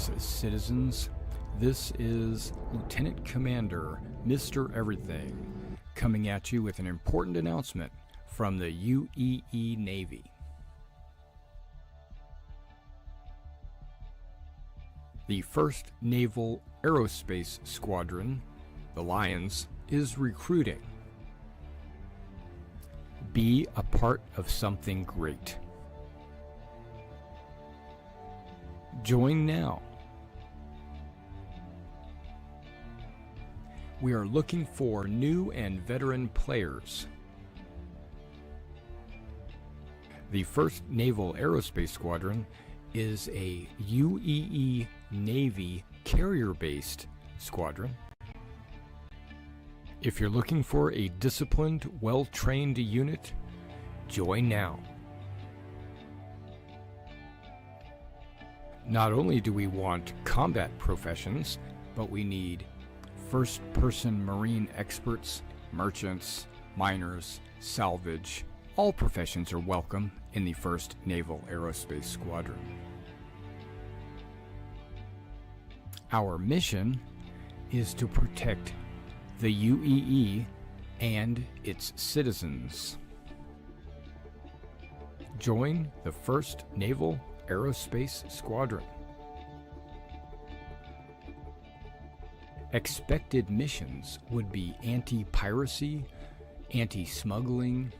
Greetings, citizens. This is Lieutenant Commander Mr. Everything coming at you with an important announcement from the UEE Navy. The 1st Naval Aerospace Squadron, the Lions, is recruiting. Be a part of something great. Join now. We are looking for new and veteran players. The 1st Naval Aerospace Squadron is a UEE Navy carrier-based squadron. If you're looking for a disciplined, well-trained unit, join now. Not only do we want combat professions, but we need first-person marine experts, merchants, miners, salvage. All professions are welcome in the 1st Naval Aerospace Squadron. Our mission is to protect the UEE and its citizens. Join the 1st Naval Aerospace Squadron. Expected missions would be anti-piracy, anti-smuggling,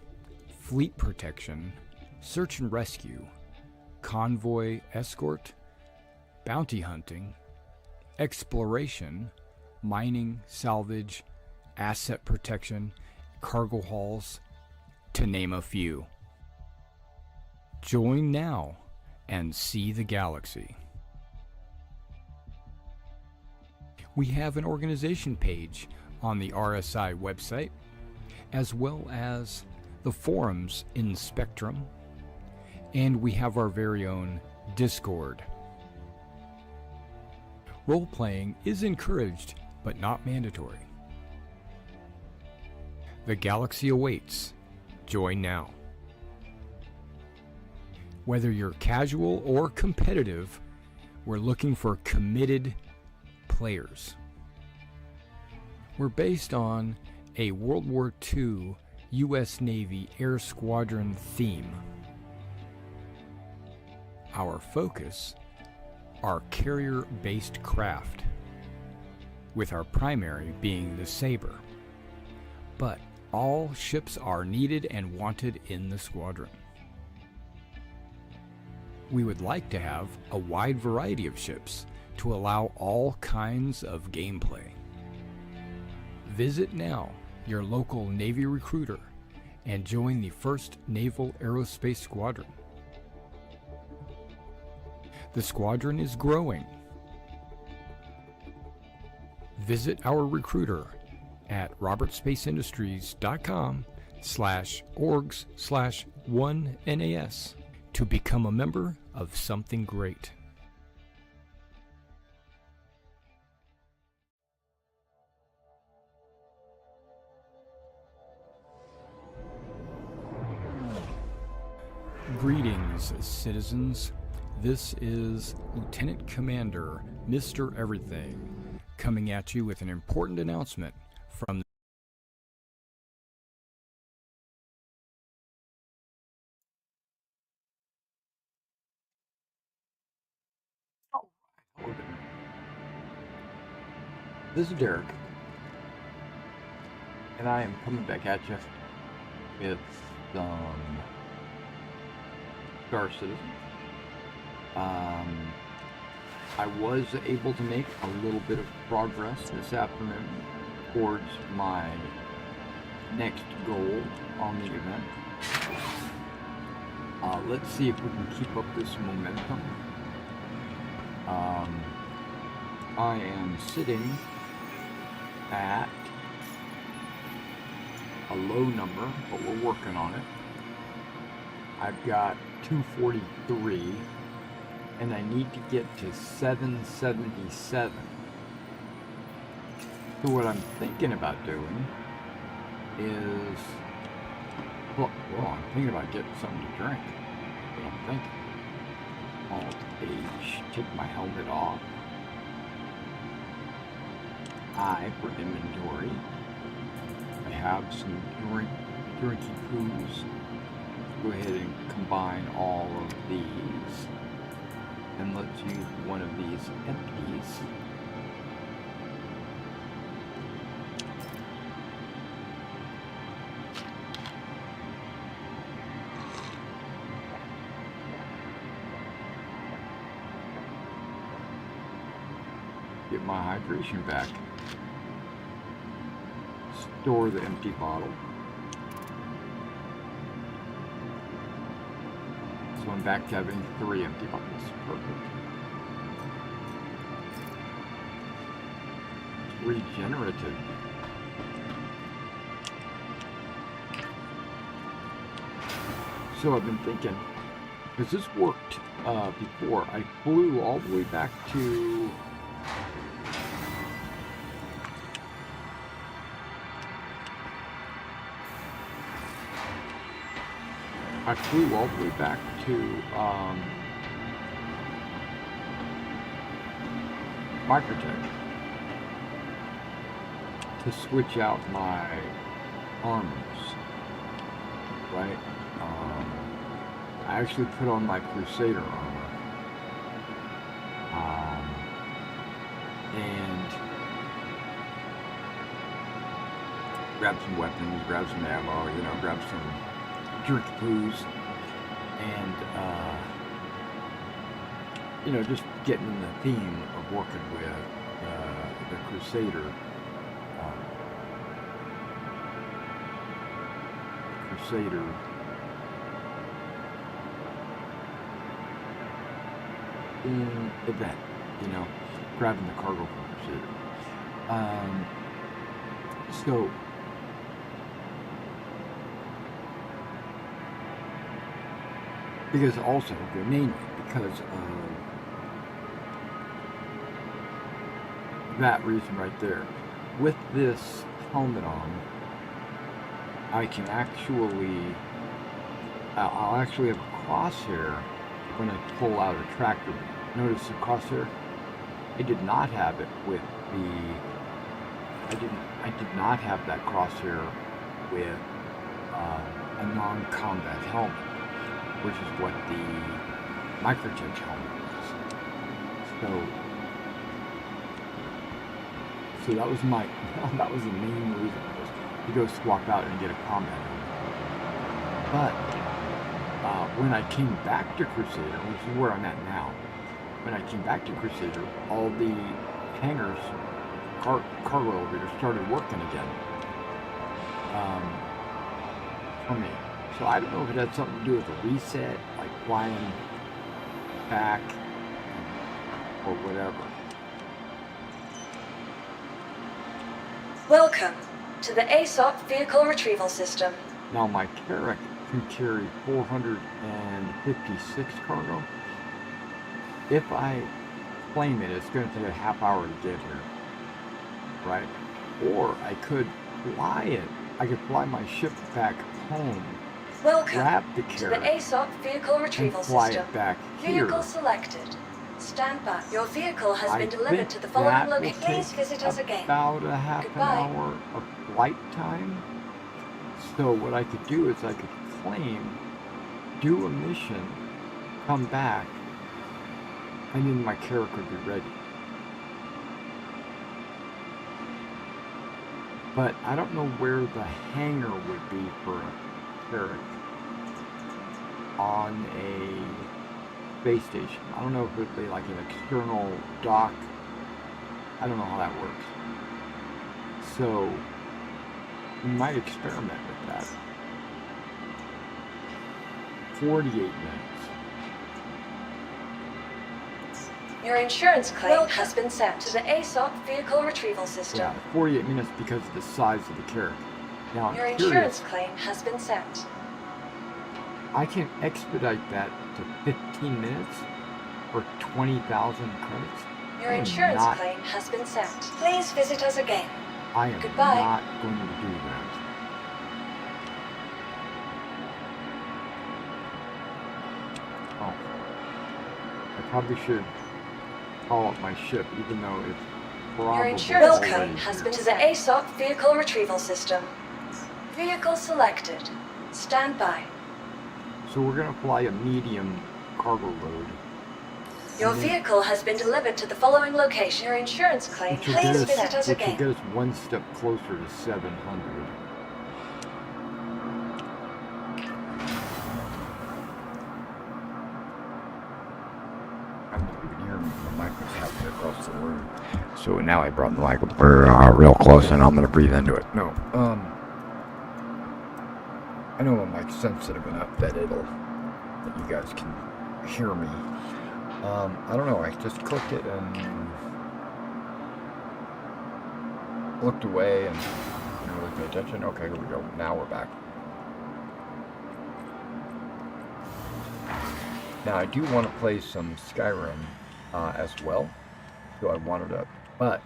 fleet protection, search and rescue, convoy escort, bounty hunting, exploration, mining, salvage, asset protection, cargo hauls, to name a few. Join now and see the galaxy. We have an organization page on the RSI website, as well as the forums in Spectrum, and we have our very own Discord. Role-playing is encouraged, but not mandatory. The galaxy awaits. Join now. Whether you're casual or competitive, we're looking for committed players. We're based on a World War II U.S. Navy Air Squadron theme. Our focus are carrier-based craft, with our primary being the Sabre. But all ships are needed and wanted in the squadron. We would like to have a wide variety of ships to allow all kinds of gameplay. Visit now your local Navy recruiter and join the 1st Naval Aerospace Squadron. The squadron is growing. Visit our recruiter at robertspaceindustriescom/orgs/1NAS to become a member of something great. Greetings, citizens. This is Lieutenant Commander Mr. Everything coming at you with an important announcement from This is Derek, and I am coming back at you with some Star Citizen. I was able to make a little bit of progress this afternoon towards my next goal on the event. Let's see if we can keep up this momentum. I am sitting at a low number, but we're working on it. I've got 243, and I need to get to 777. So what I'm thinking about doing is, well, I'm thinking about getting something to drink. But I'm thinking, Alt H, take my helmet off. I, for inventory, I have some drinky poos. Go ahead and combine all of these. And let's use one of these empties. Get my hydration back. Store the empty bottle. So I'm back to having 3 empty bottles. Perfect. It's regenerative. So I've been thinking, because this worked before. I flew all the way back to Microtech to switch out my armors, right? I actually put on my Crusader armor, and grab some weapons, grab some ammo, grab some jerk poos, and just getting in the theme of working with the Crusader. Event, grabbing the cargo from Crusader. So mainly because of that reason right there. With this helmet on, I can I'll actually have a crosshair when I pull out a tractor. Notice the crosshair? I did not have it with I did not have that crosshair with a non-combat helmet, which is what the Microtech helmet was. So that was that was the main reason, was to go swap out and get a combat helmet. But when I came back to Crusader, which is where I'm at now, when I came back to Crusader, all the hangars, cargo elevators started working again for me. So I don't know if it had something to do with the reset, like flying back or whatever. Welcome to the ASOP Vehicle Retrieval System. Now my Carrack can carry 456 cargo. If I claim it, it's going to take a half hour to get here, right? Or I could fly it. I could fly my ship back home. Welcome grab the to the ASOP Vehicle Retrieval and fly System. It back here. Vehicle selected. Stand by. Your vehicle has been delivered to the following location. Please visit us again. About a half Goodbye. an hour of flight time. So what I could do is I could claim, do a mission, come back, and then my Carrack would be ready. But I don't know where the hangar would be for a Carrack on a space station. I don't know if it would be like an external dock. I don't know how that works. So we might experiment with that. 48 minutes. Your insurance claim has been sent to the ASOP Vehicle Retrieval System. Yeah, 48 minutes because of the size of the Carrack. Now, your insurance claim has been sent. I can expedite that to 15 minutes for 20,000 credits. Your insurance claim has been sent. Please visit us again. I am Goodbye. not going to do that. Oh. I probably should call up my ship, even though Your probably insurance already claim has here. been to the ASOC vehicle retrieval system. Vehicle selected. Stand by. So we're going to fly a medium cargo load. Your And then- vehicle has been delivered to the following location. Your insurance claim. Which will, get Please us, visit us which will again. get us one step closer to 700. I don't know if you can hear me. The mic was halfway across the room. So now I brought the mic real close and I'm going to breathe into it. No, I know my mic's sensitive enough that that you guys can hear me. I don't know, I just clicked it and looked away and didn't really pay attention. Okay, here we go. Now we're back. Now I do want to play some Skyrim as well, so I wanted to, but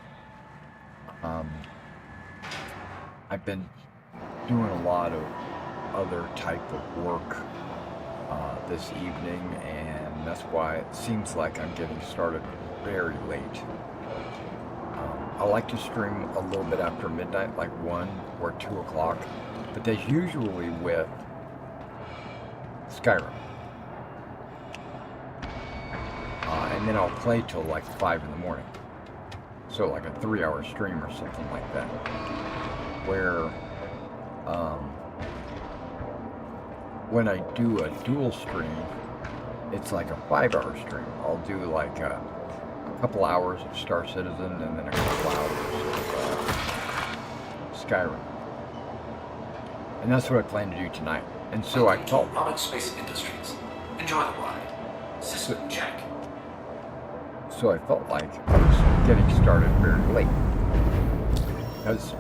I've been doing a lot of other type of work this evening, and that's why it seems like I'm getting started very late. I like to stream a little bit after midnight, like 1 or 2 o'clock, but that's usually with Skyrim. And then I'll play till like 5 in the morning. So like a 3-hour stream or something like that. Where when I do a dual stream, it's like a 5-hour stream. I'll do like a couple hours of Star Citizen and then a couple hours of Skyrim. And that's what I plan to do tonight. And so I felt Robert Space Industries. Enjoy the ride. System check. So I felt like I was getting started very late. Because,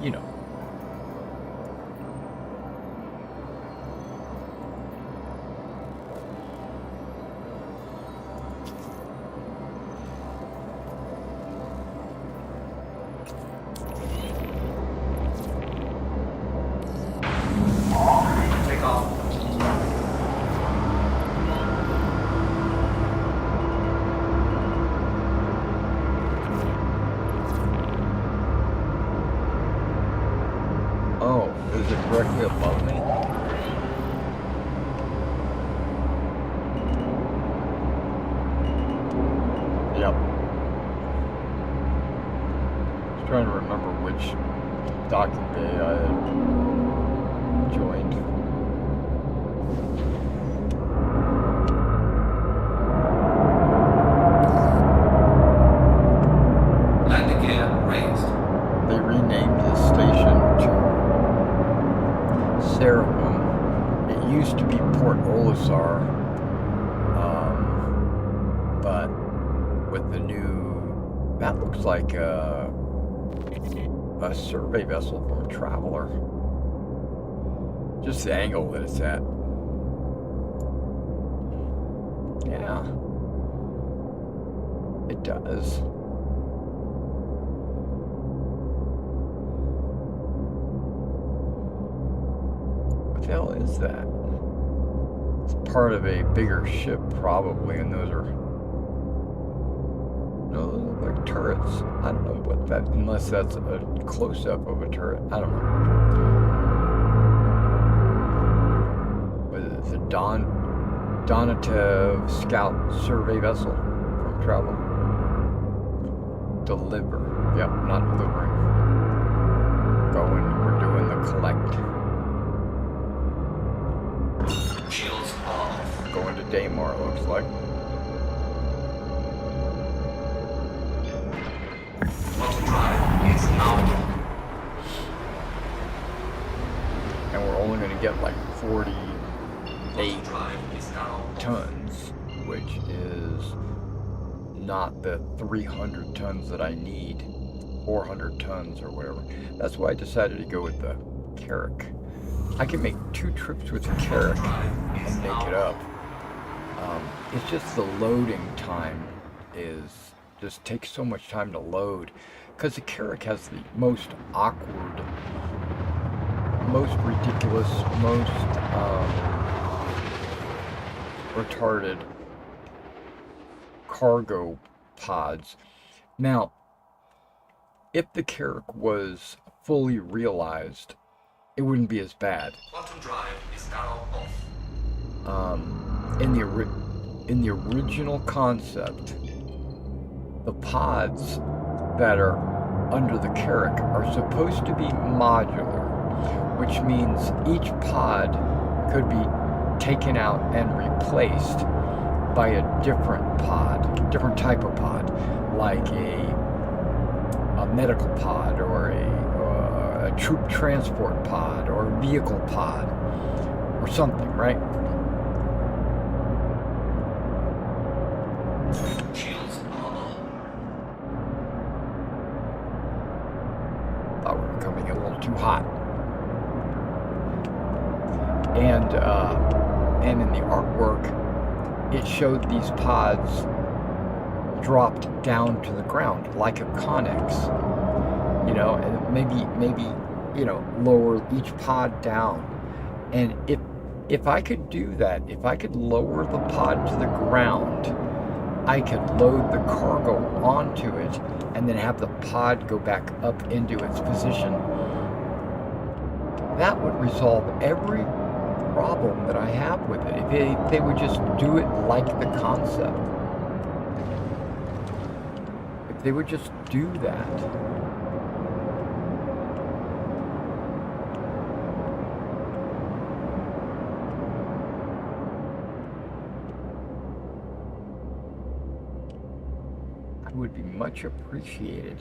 you know. Take off. Oh, is it directly above me? Yep. Just trying to remember which docking bay I had joined. Landing gear raised. They renamed the station to Seraphim. It used to be Port Olisar, but with the new, that looks like a survey vessel from Traveler. Just the angle that it's at. Yeah, it does. What the hell is that? It's part of a bigger ship, probably, and those are. No, those look like turrets. I don't know what that, unless that's a close-up of a turret. I don't know. What is it? The Donatev Scout Survey Vessel from Travel. Deliver. Yep, not delivering. We're doing the collect. Shields off. Going to Daymar, looks like. Multi-drive is nominal. And we're only going to get like 48 Multi-drive is now. tons, which is not the 300 tons that I need, 400 tons or whatever. That's why I decided to go with the Carrack. I can make 2 trips with the Carrack and make it up. It's just the loading time just takes so much time to load, because the Carrack has the most awkward, most ridiculous, most retarded cargo pods. Now, if the Carrack was fully realized, it wouldn't be as bad. Quantum drive is now off. In the original concept, the pods that are under the Carrack are supposed to be modular, which means each pod could be taken out and replaced by a different type of pod, like a medical pod or a troop transport pod or a vehicle pod or something, right? Shields normal. Thought we were coming a little too hot. And in the artwork, it showed these pods dropped down to the ground like a Connex, and maybe lower each pod down. And if I could do that, if I could lower the pod to the ground, I could load the cargo onto it and then have the pod go back up into its position. That would resolve every problem that I have with it. If they would just do it like the concept. If they would just do that. It would be much appreciated.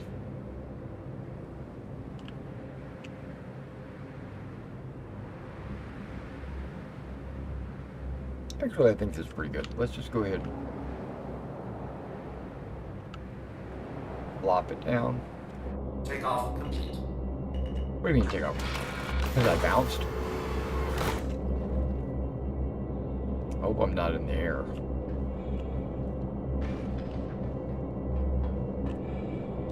Actually, I think this is pretty good. Let's just go ahead and flop it down. Takeoff complete. What do you mean take off? Because I bounced? I hope I'm not in the air.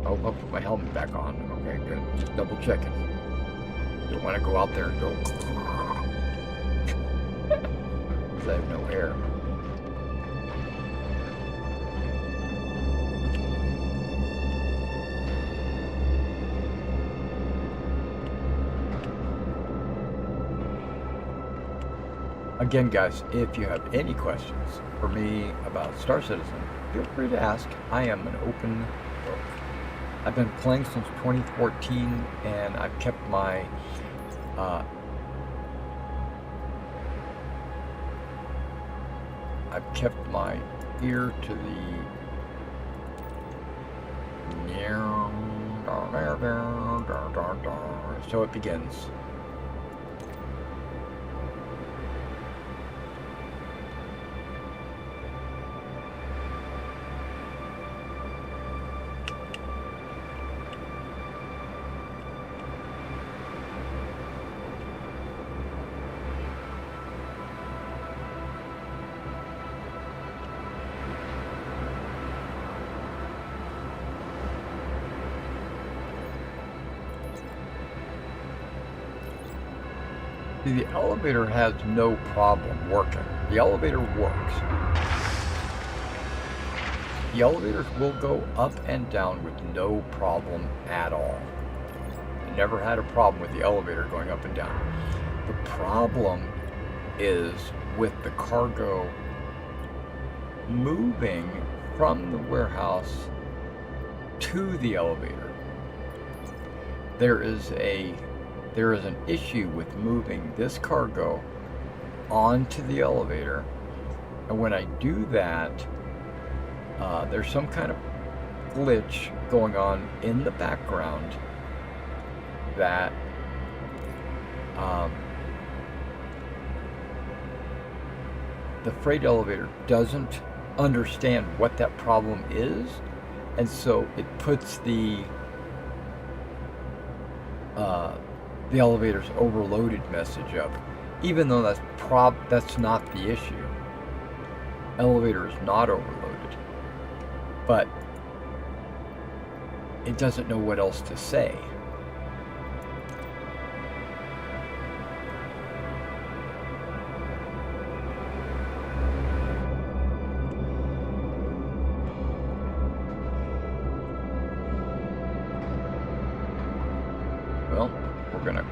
I hope I put my helmet back on. Okay, good. Just double checking. Don't want to go out there and go... because I have no air. Again, guys, if you have any questions for me about Star Citizen, feel free to ask. I am an open book. I've been playing since 2014, and I've kept my ear to the so it begins. See, the elevator has no problem working. The elevator works. The elevators will go up and down with no problem at all. I never had a problem with the elevator going up and down. The problem is with the cargo moving from the warehouse to the elevator. There is an issue with moving this cargo onto the elevator, and when I do that, there's some kind of glitch going on in the background that the freight elevator doesn't understand what that problem is, and so it puts the elevator's overloaded message up, even though that's not the issue. Elevator is not overloaded, but it doesn't know what else to say. we're going to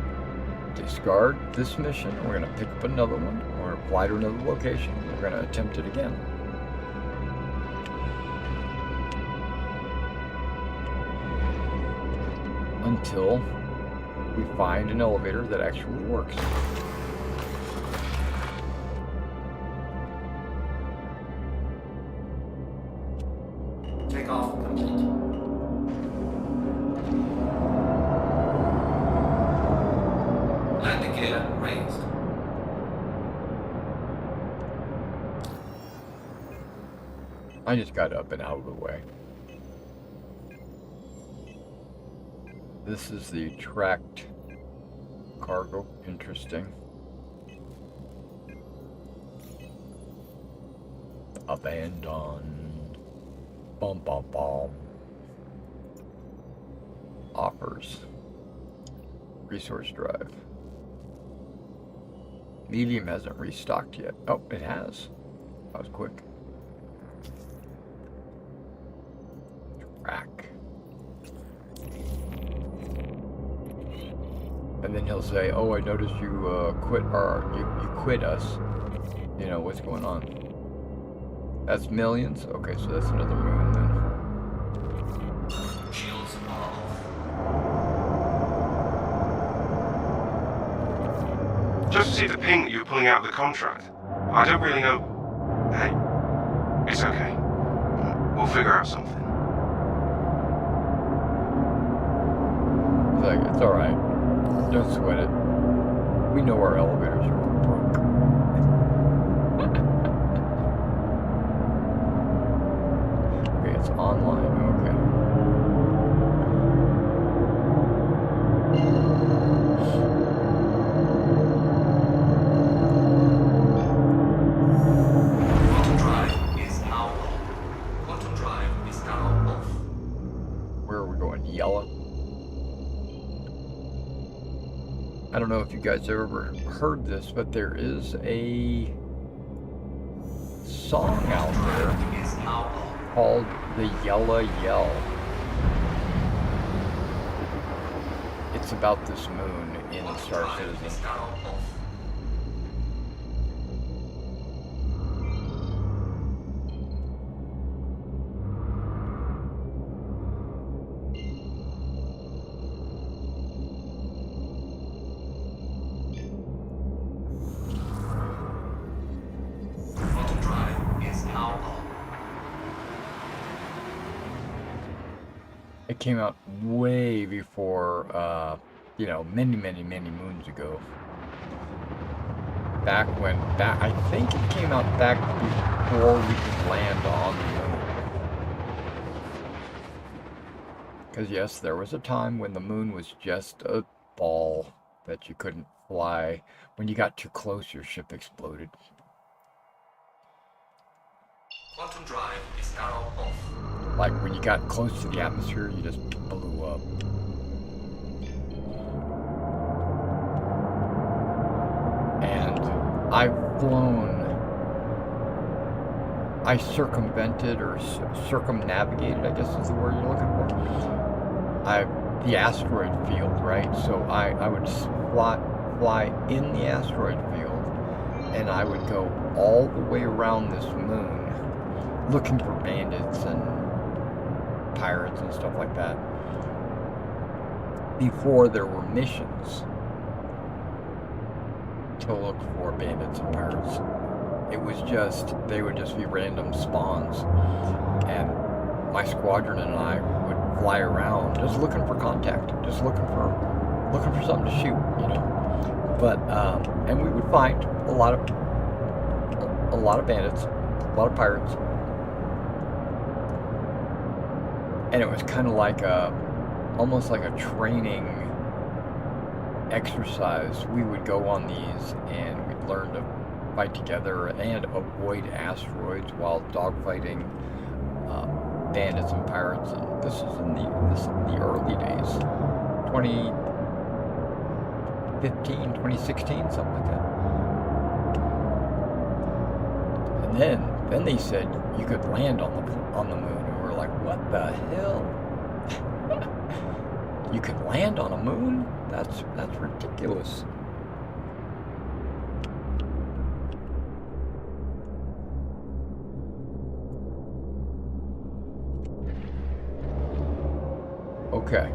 discard this mission. We're going to pick up another one. We're going to fly to another location. We're going to attempt it again. Until we find an elevator that actually works. Takeoff complete. Landing gear raised. I just got up and out of the way. This is the tracked cargo. Interesting. Abandoned. Bum bum bum. Offers. Resource drive. Medium hasn't restocked yet. Oh, it has. That was quick. Track. And then he'll say, "Oh, I noticed you quit, or you quit us. You know what's going on?" That's millions. Okay, so that's another moon then. Shields are off. Just to see the ping that you were pulling out of the contract. I don't really know. Hey, it's okay. We'll figure out something. He's like, "It's all right. Don't sweat it. We know our elevators are all broke." Okay, it's online. Okay. Quantum drive is now on. Quantum drive is now off. Where are we going? Yellow? I don't know if you guys ever heard this, but there is a song out there Is now on. called The Yella Yell. It's about this moon in Star Drive is Citizen. now off. Quantum drive is now on. It came out way before, many, many, many moons ago. I think it came out back before we could land on the moon. Because yes, there was a time when the moon was just a ball that you couldn't fly. When you got too close, your ship exploded. Quantum drive is now off. Like when you got close to the atmosphere, you just blew up. And I've flown, I circumvented or circumnavigated, I guess is the word you're looking for. The asteroid field, right? So I would fly in the asteroid field, and I would go all the way around this moon looking for bandits and pirates and stuff like that before there were missions to look for bandits and pirates. It was just, they would just be random spawns, and my squadron and I would fly around just looking for contact, just looking for something to shoot, you know. But and we would find a lot of bandits, a lot of pirates. And it was kind of like almost like a training exercise. We would go on these and we'd learn to fight together and avoid asteroids while dogfighting bandits and pirates. And this is in the early days, 2015, 2016, something like that. And then they said you could land on the moon. Like, what the hell? You can land on a moon? That's ridiculous. Okay.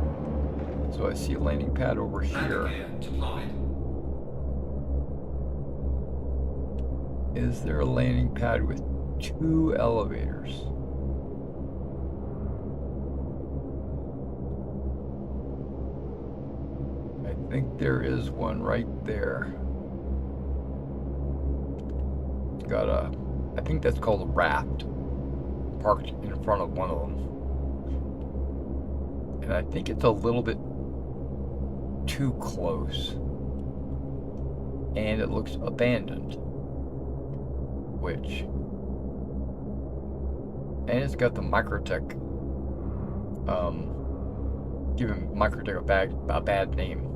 So I see a landing pad over here. Is there a landing pad with 2 elevators? I think there is one right there. It's got I think that's called a raft, parked in front of one of them. And I think it's a little bit too close. And it looks abandoned. And it's got the Microtech, giving Microtech a bad name.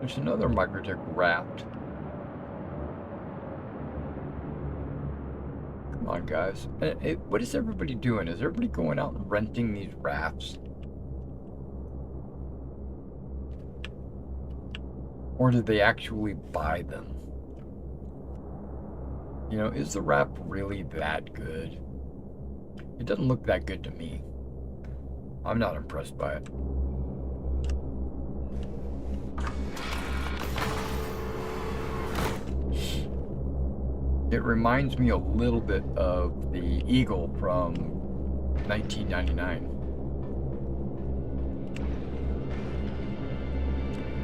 There's another Microtech raft. Come on, guys. What is everybody doing? Is everybody going out and renting these rafts? Or did they actually buy them? You know, is the raft really that good? It doesn't look that good to me. I'm not impressed by it. It reminds me a little bit of the Eagle from 1999.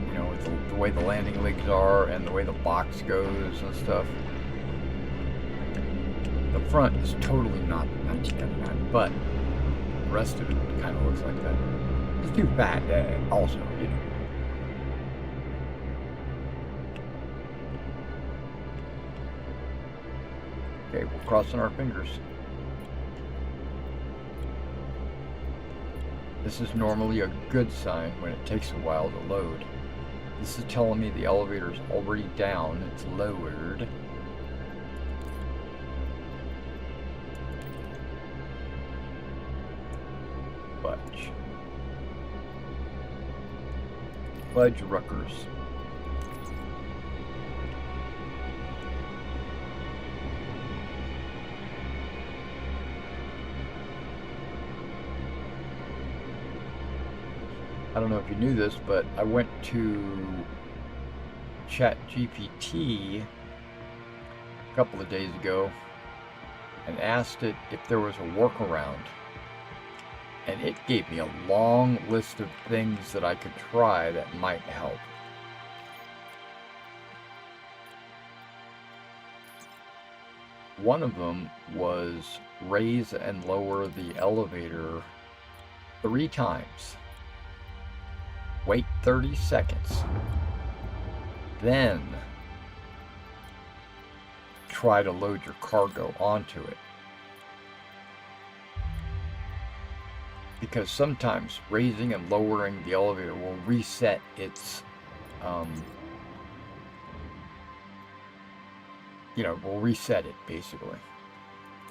You know, with the way the landing legs are and the way the box goes and stuff. The front is totally not 1999, but the rest of it kind of looks like that. It's too fat, also, you know. Okay, we're crossing our fingers. This is normally a good sign when it takes a while to load. This is telling me the elevator's already down, it's lowered. Fudge Ruckers. I don't know if you knew this, but I went to ChatGPT a couple of days ago and asked it if there was a workaround. And it gave me a long list of things that I could try that might help. One of them was raise and lower the elevator 3 times. Wait 30 seconds. Then try to load your cargo onto it. Because sometimes raising and lowering the elevator will reset its, will reset it basically.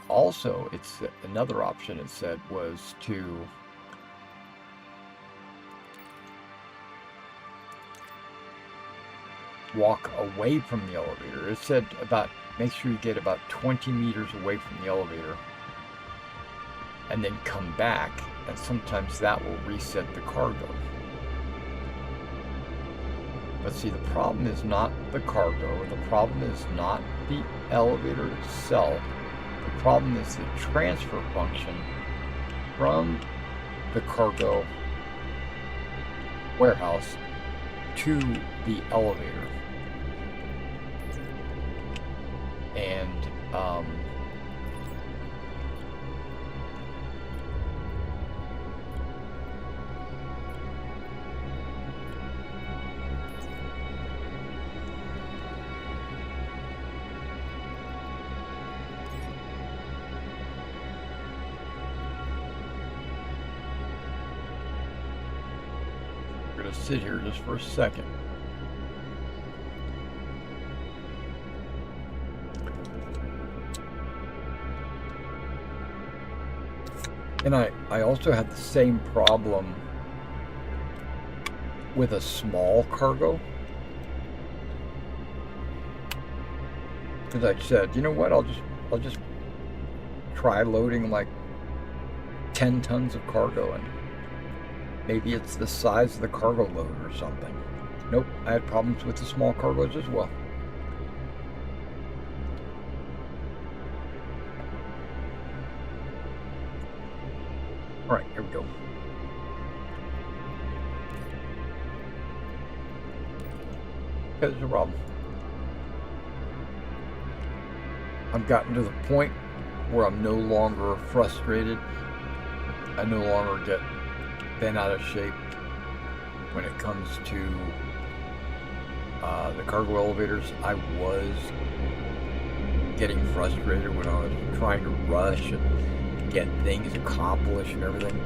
Also, it's another option it said was to walk away from the elevator. It said make sure you get about 20 meters away from the elevator and then come back, and sometimes that will reset the cargo. But see, the problem is not the cargo, the problem is not the elevator itself, the problem is the transfer function from the cargo warehouse to the elevator. And going to sit here just for a second. And I also had the same problem with a small cargo. Because I said, you know what, I'll just try loading like 10 tons of cargo, and maybe it's the size of the cargo load or something. Nope, I had problems with the small cargoes as well. Alright, here we go. There's a problem. I've gotten to the point where I'm no longer frustrated. I no longer get bent out of shape when it comes to the cargo elevators. I was getting frustrated when I was trying to rush and get things accomplished and everything.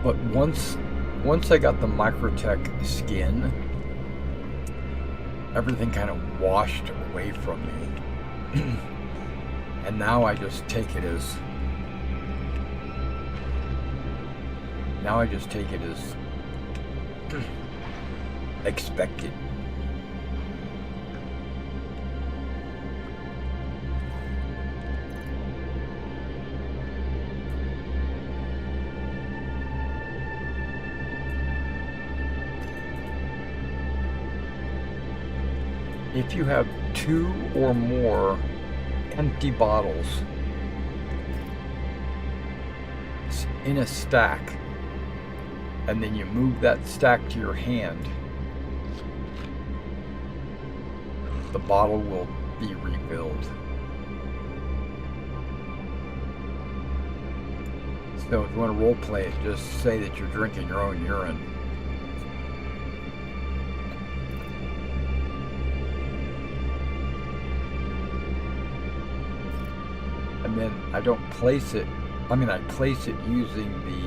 But once I got the Microtech skin, everything kind of washed away from me. And now I just take it as expected. If you have 2 or more empty bottles in a stack, and then you move that stack to your hand, the bottle will be refilled. So if you want to role play it, just say that you're drinking your own urine. And then I don't place it, I place it using the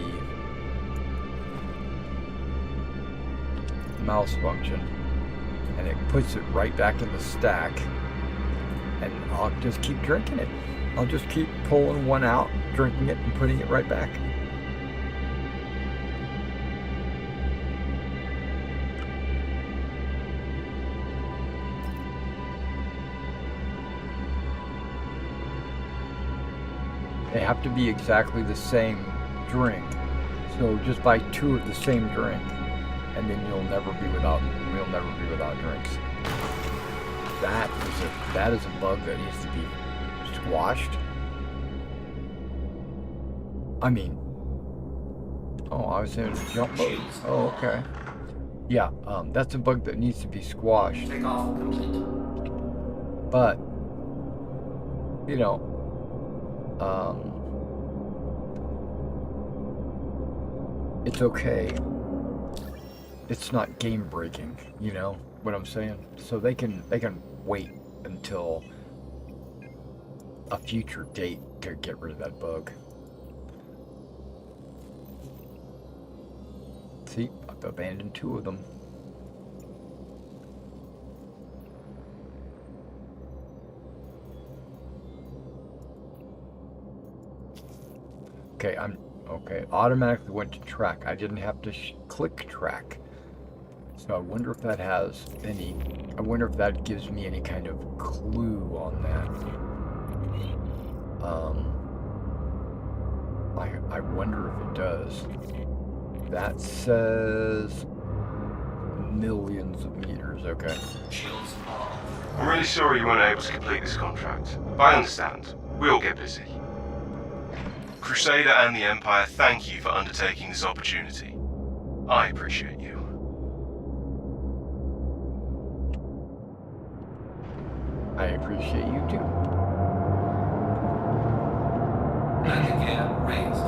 mouse function, and it puts it right back in the stack, and I'll just keep drinking it. I'll just keep pulling one out, drinking it, and putting it right back. They have to be exactly the same drink. So just buy 2 of the same drink, and then we'll never be without drinks. That is a bug that needs to be squashed. I was in jump mode. Oh, okay. Yeah, that's a bug that needs to be squashed. Takeoff complete. But, it's okay. It's not game breaking, you know what I'm saying? So they can wait until a future date to get rid of that bug. See, I've abandoned 2 of them. Okay, automatically went to track. I didn't have to click track. So I wonder if that has any, I wonder if that gives me any kind of clue on that. I wonder if it does. That says millions of meters, okay. Shields off. I'm really sorry you weren't able to complete this contract, but I understand. We all get busy. Crusader and the Empire thank you for undertaking this opportunity. I appreciate you. I appreciate you too. Landing gear raised.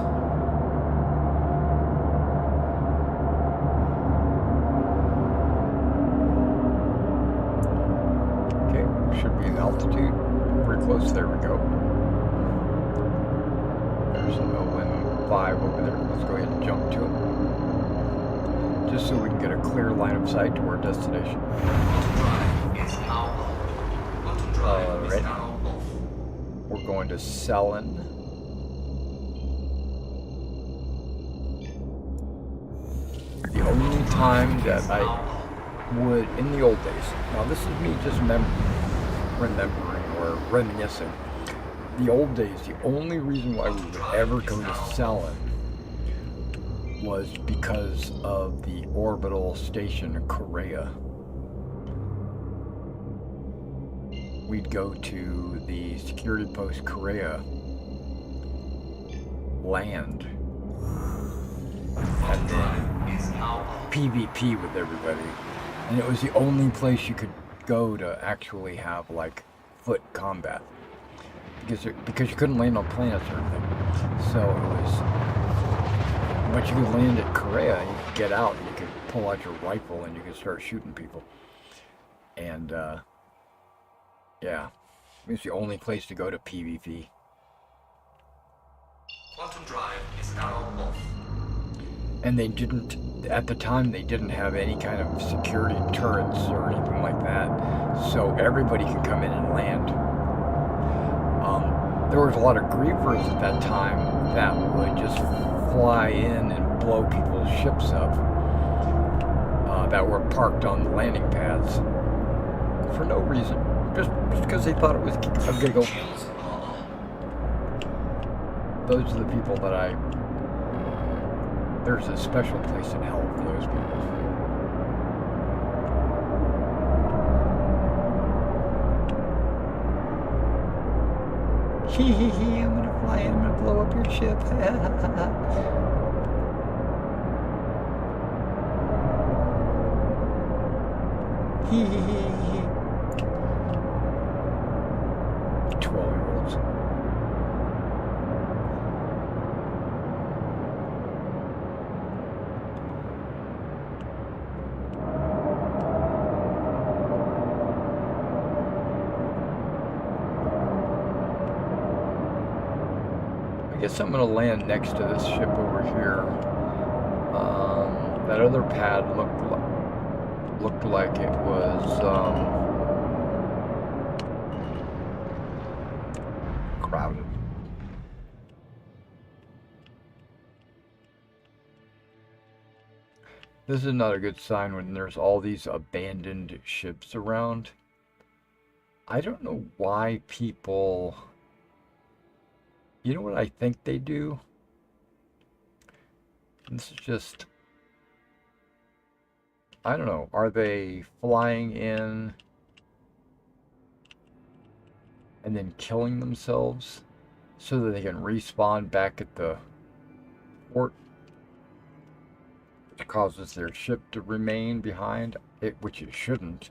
Okay, should be in altitude. Pretty close, there we go. There's an OM5 over there. Let's go ahead and jump to it. just so we can get a clear line of sight to our destination. Quantum drive is now on. Quantum drive is Alright. now off. We're going to Selin. The only time that I would, in the old days, now this is me just remembering or reminiscing. The old days, the only reason why we would ever go to Selin was because of the orbital station in Korea. We'd go to the security post Korea, land, and then PvP with everybody. And it was the only place you could go to actually have like foot combat. Because you couldn't land on planets or anything. So it was, but you could land at Korea, and you could get out, and you could pull out your rifle, and you could start shooting people. And, yeah, it was the only place to go to PvP. Quantum drive is now off. And they didn't, at the time, they didn't have any kind of security turrets or anything like that. So everybody could come in and land. There was a lot of griefers at that time that would just fly in and blow people's ships up that were parked on the landing pads for no reason, just because they thought it was a giggle. Those are the people that there's a special place in hell for those people. Hee hee hee, I'm gonna fly in, I'm gonna blow up your ship. Hee hee hee hee. 12-year-olds. I guess I'm gonna land next to this ship over here. That other pad looked like it was crowded. This is not a good sign when there's all these abandoned ships around. I don't know why people... You know what I think they do? This is just... I don't know. Are they flying in and then killing themselves so that they can respawn back at the port? Which causes their ship to remain behind, which it shouldn't.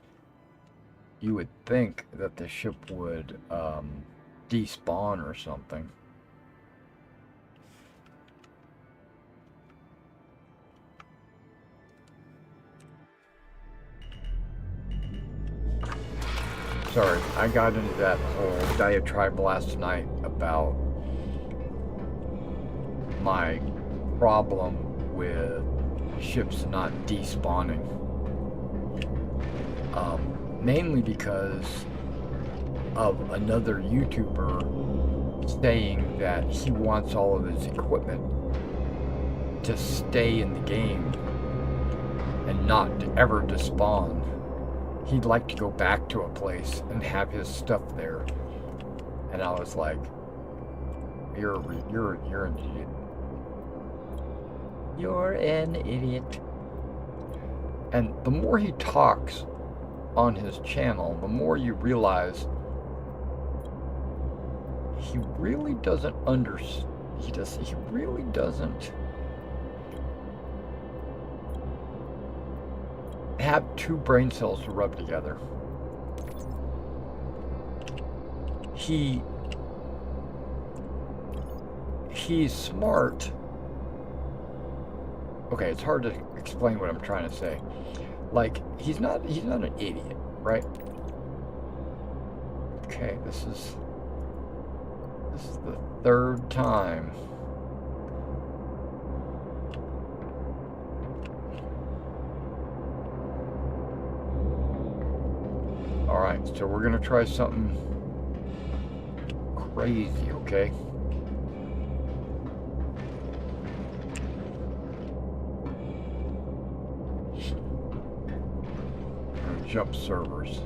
You would think that the ship would despawn or something. Sorry, I got into that whole diatribe last night about my problem with ships not despawning. Mainly because of another YouTuber saying that he wants all of his equipment to stay in the game and not ever despawn. He'd like to go back to a place and have his stuff there. And I was like, you're an idiot. You're an idiot. And the more he talks on his channel, the more you realize he really doesn't he really doesn't have two brain cells to rub together. He's smart. Okay, it's hard to explain what I'm trying to say. Like, he's not an idiot, right? Okay, this is the third time. Alright, so we're gonna try something crazy, okay? Jump servers.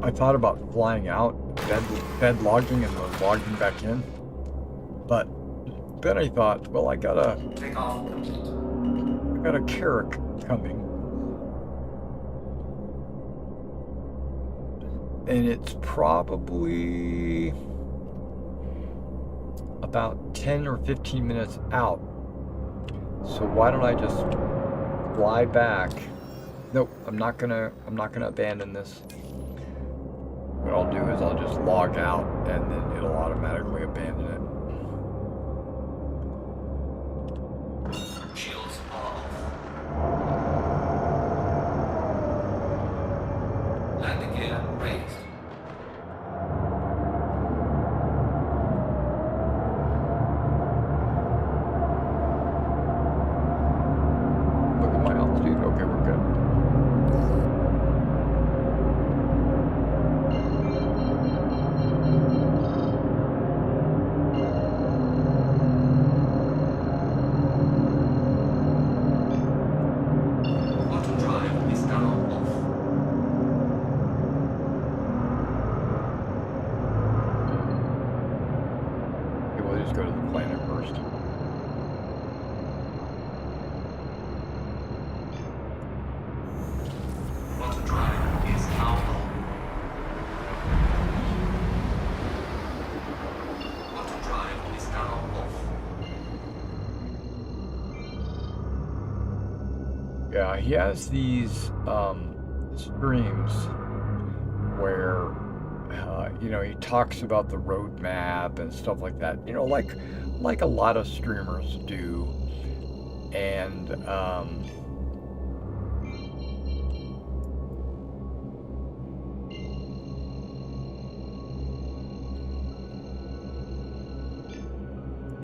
I thought about flying out, bed logging, and then logging back in. But then I thought, well, I got a Carrick coming. And it's probably about 10 or 15 minutes out. So why don't I just fly back? Nope, I'm not gonna abandon this. What I'll do is I'll just log out and then it'll automatically abandon it. Shields off. Landing gear raised. Look at my altitude. Okay, we're good. Quantum drive is now off. Okay, we'll just go to the planet first. Quantum drive is now on. Quantum drive is now off. Yeah, he has these streams where he talks about the roadmap and stuff like that. Like a lot of streamers do, and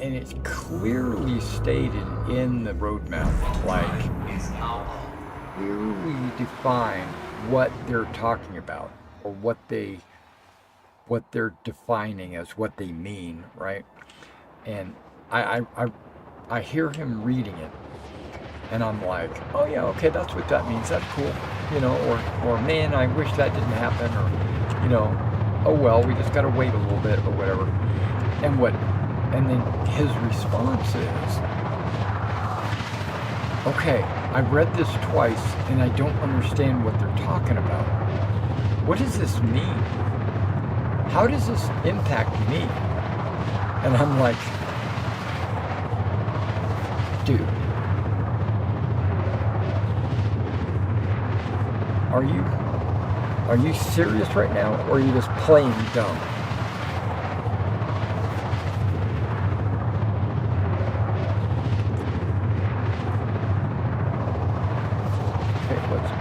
and it's clearly stated in the roadmap, like Is now on. clearly define what they're talking about, or what they're defining as what they mean, right? And I hear him reading it, and I'm like, oh yeah, okay, that's what that means. That's cool, or man, I wish that didn't happen, or oh well, we just gotta wait a little bit, or whatever. And then his response is, okay, I've read this twice and I don't understand what they're talking about. What does this mean? How does this impact me? And I'm like, dude, are you serious right now, or are you just playing dumb?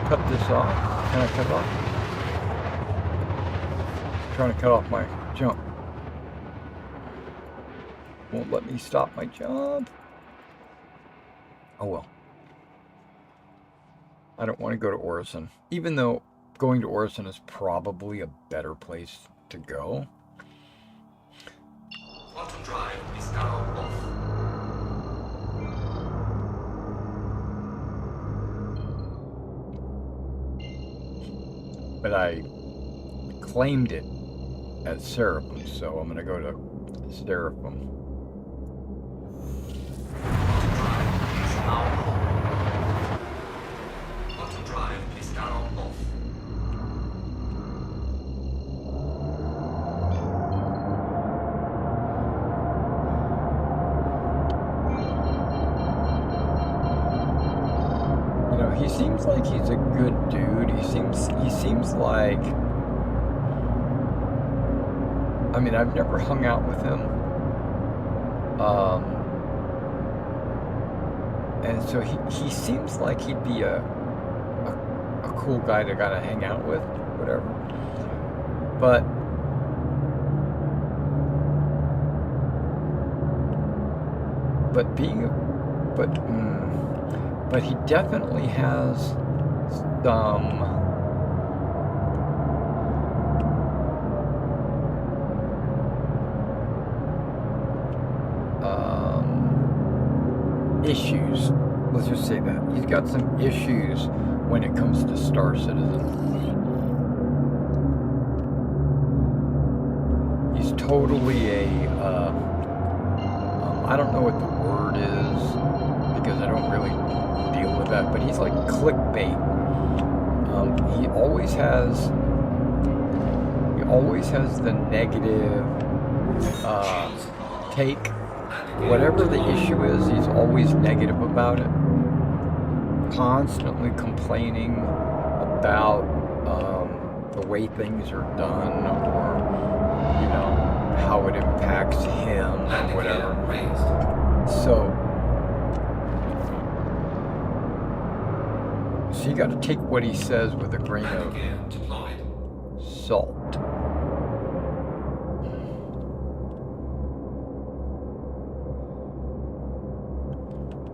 Cut this off. Can I cut it off? I'm trying to cut off my jump. Won't let me stop my jump. Oh well. I don't want to go to Orison, even though going to Orison is probably a better place to go. Quantum drive is now off. But I claimed it as Seraphim, so I'm going to go to Seraphim. Quantum drive is now on. Quantum drive is now off. He seems like he's a good dude. He seems like, I mean, I've never hung out with him. And so he seems like he'd be a cool guy to kind of hang out with, whatever. But But he definitely has some issues. Let's just say that. He's got some issues when it comes to Star Citizen. He's totally a, I don't know what the word is, because I don't really deal with that, but he's like clickbait. He always has the negative take. Whatever the issue is, he's always negative about it. Constantly complaining about the way things are done, or, you know, how it impacts him or whatever. So you got to take what he says with a grain of salt.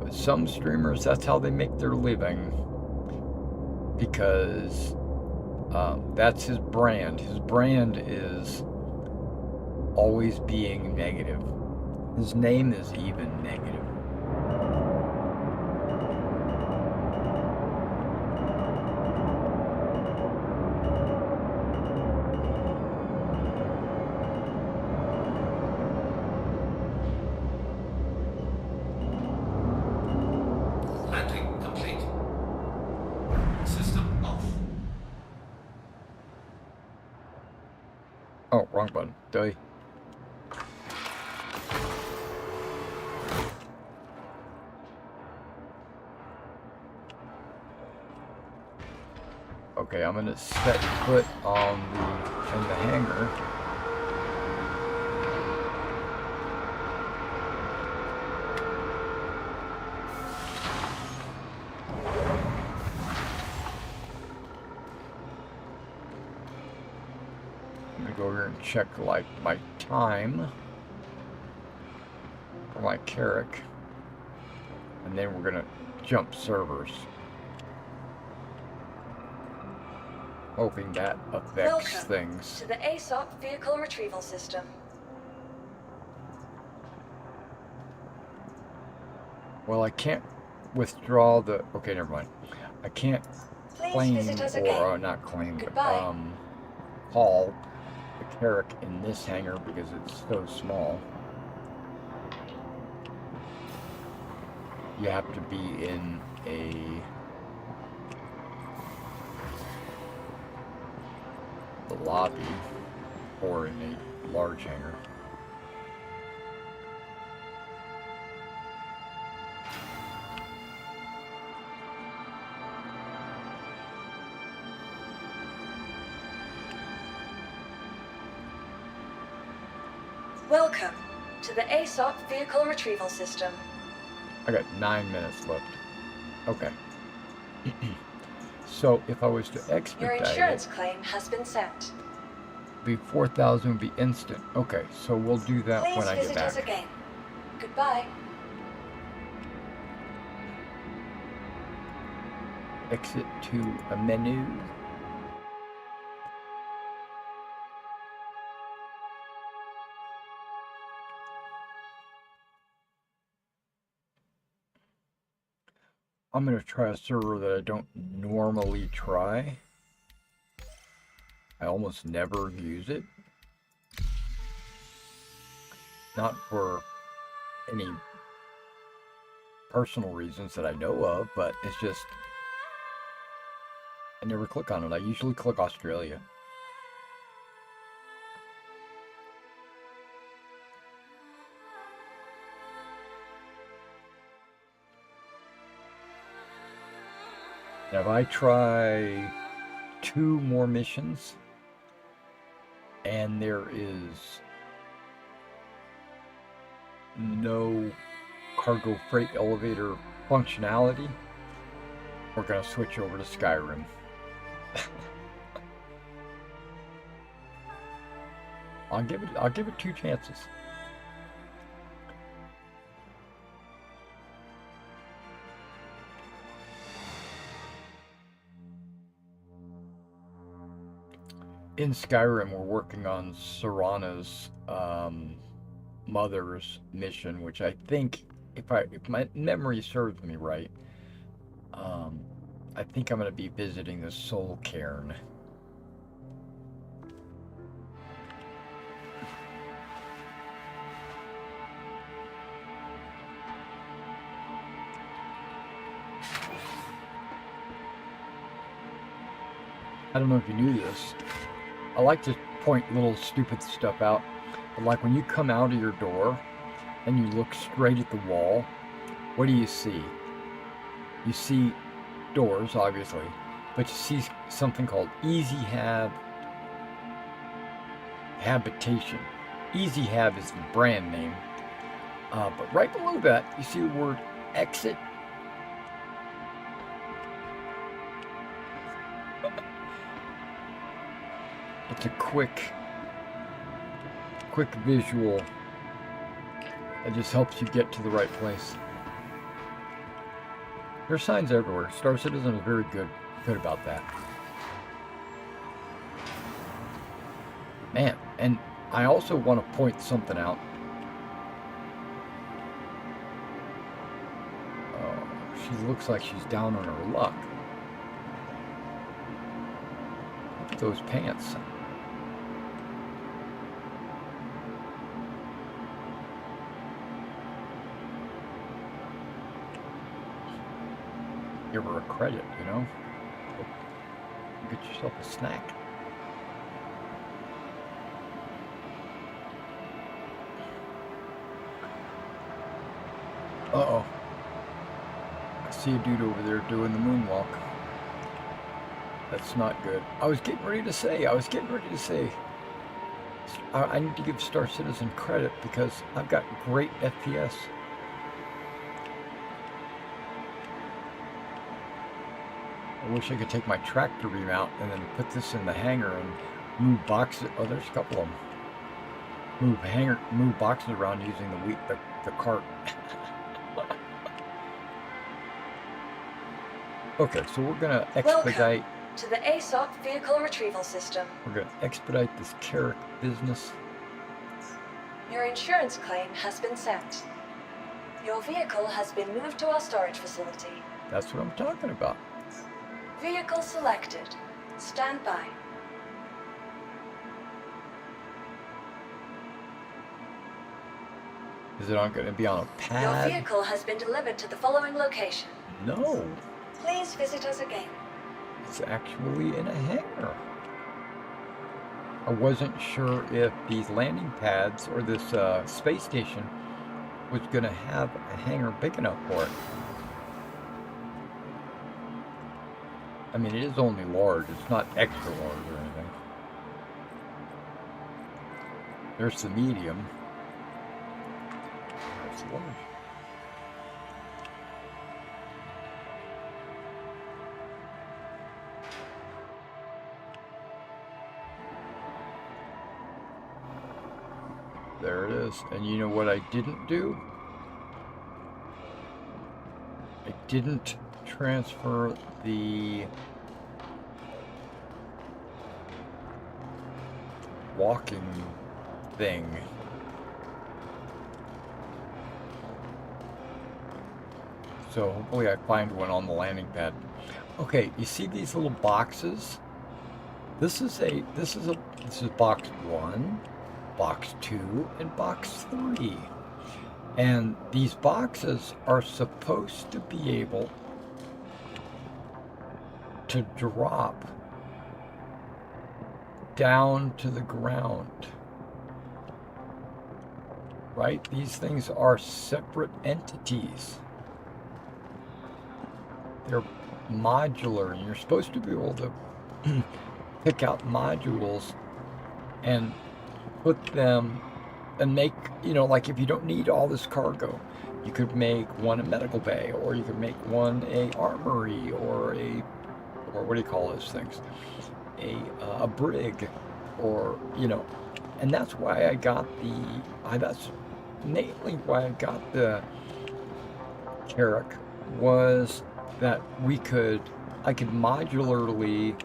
But some streamers, that's how they make their living, because that's his brand. His brand is always being negative. His name is even negative. Oh, wrong button. Duh. Okay, I'm gonna set foot on in the hangar. I'm gonna go over here and check like my time for my Carrick, and then we're gonna jump servers. Hoping that affects things. To the ASOC vehicle retrieval system. Well, I can't withdraw the. Okay, never mind. I can't claim or not claim, but haul the Carrick in this hangar because it's so small. You have to be in the lobby or in a large hangar. Welcome to the ASOC vehicle retrieval system. I got 9 minutes left. Okay. So if I was to expedite your insurance claim has been sent. The 4,000 would be instant. Okay, so we'll do that when I get back. Please visit us again. Goodbye. Exit to a menu. I'm going to try a server that I don't normally try. I almost never use it. Not for any personal reasons that I know of, but it's just, I never click on it. I usually click Australia. Now if I try 2 more missions and there is no cargo freight elevator functionality, we're going to switch over to Skyrim. I'll give it 2 chances. in Skyrim, we're working on Serana's mother's mission, which I think, if my memory serves me right, I think I'm going to be visiting the Soul Cairn. I don't know if you knew this. I like to point little stupid stuff out. But like when you come out of your door and you look straight at the wall, what do you see? You see doors, obviously, but you see something called Easy Habitation. Easy Hab is the brand name. But right below that, you see the word exit. It's a quick visual that just helps you get to the right place. There's signs everywhere. Star Citizen is very good about that. Man, and I also want to point something out. Oh, she looks like she's down on her luck. Look at those pants. Give her a credit, you know? Get yourself a snack. Uh-oh. I see a dude over there doing the moonwalk. That's not good. I was getting ready to say, I need to give Star Citizen credit because I've got great FPS. I wish I could take my tractor beam out and then put this in the hangar and move boxes. Oh, there's a couple of them. Move boxes around using the cart. Okay, so we're gonna expedite. Welcome to the ASOC vehicle retrieval system. We're gonna expedite this Carrick business. Your insurance claim has been sent. Your vehicle has been moved to our storage facility. That's what I'm talking about. Vehicle selected. Stand by. Is it going to be on a pad? Your vehicle has been delivered to the following location. No. Please visit us again. It's actually in a hangar. I wasn't sure if these landing pads or this space station was going to have a hangar big enough for it. I mean, it is only large. It's not extra large or anything. There's the medium. There's the large. There it is. And you know what I didn't do? I didn't transfer the walking thing. So hopefully I find one on the landing pad. Okay, you see these little boxes? This is box 1, box 2, and box 3. And these boxes are supposed to be able to drop down to the ground. Right? These things are separate entities. They're modular, and you're supposed to be able to pick out modules and put them and make, like if you don't need all this cargo, you could make one a medical bay, or you could make one a armory, or what do you call those things? A brig, or, and that's why I got that's mainly why I got the Carrick, was that I could modularly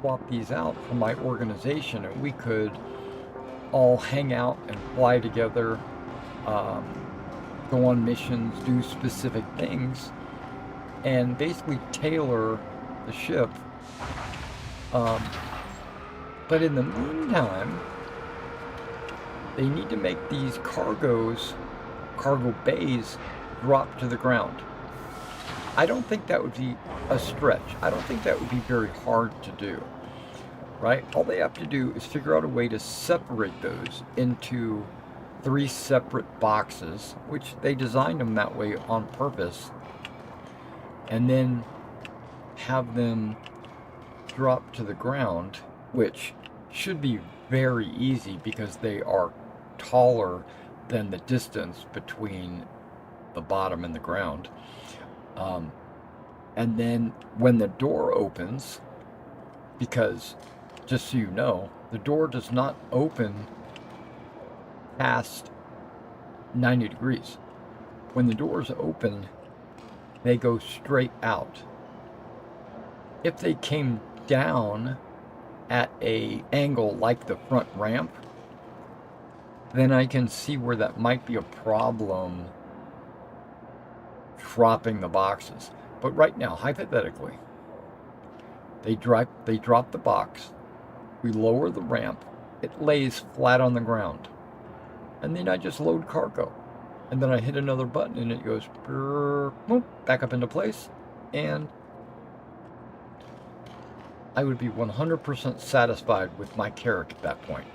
swap these out for my organization, and we could all hang out and fly together, um, go on missions, do specific things, and basically tailor the ship. But in the meantime, they need to make these cargo bays, drop to the ground. I don't think that would be a stretch. I don't think that would be very hard to do, right? All they have to do is figure out a way to separate those into 3 separate boxes, which they designed them that way on purpose, and then have them drop to the ground, which should be very easy because they are taller than the distance between the bottom and the ground. And then when the door opens, because just so you know, the door does not open past 90 degrees. When the doors open, they go straight out. If they came down at a angle like the front ramp, then I can see where that might be a problem dropping the boxes. But right now, hypothetically, they drop the box, we lower the ramp, it lays flat on the ground, and then I just load cargo, and then I hit another button and it goes boop, back up into place, and I would be 100% satisfied with my Carrack at that point.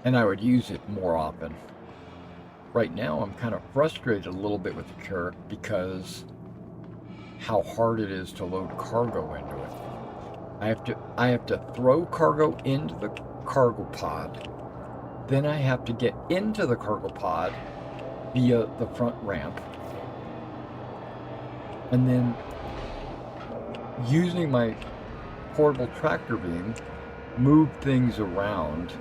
And I would use it more often. Right now, I'm kind of frustrated a little bit with the Carrack because how hard it is to load cargo into it. I have to throw cargo into the cargo pod. Then I have to get into the cargo pod via the front ramp. And then using my portable tractor beam, move things around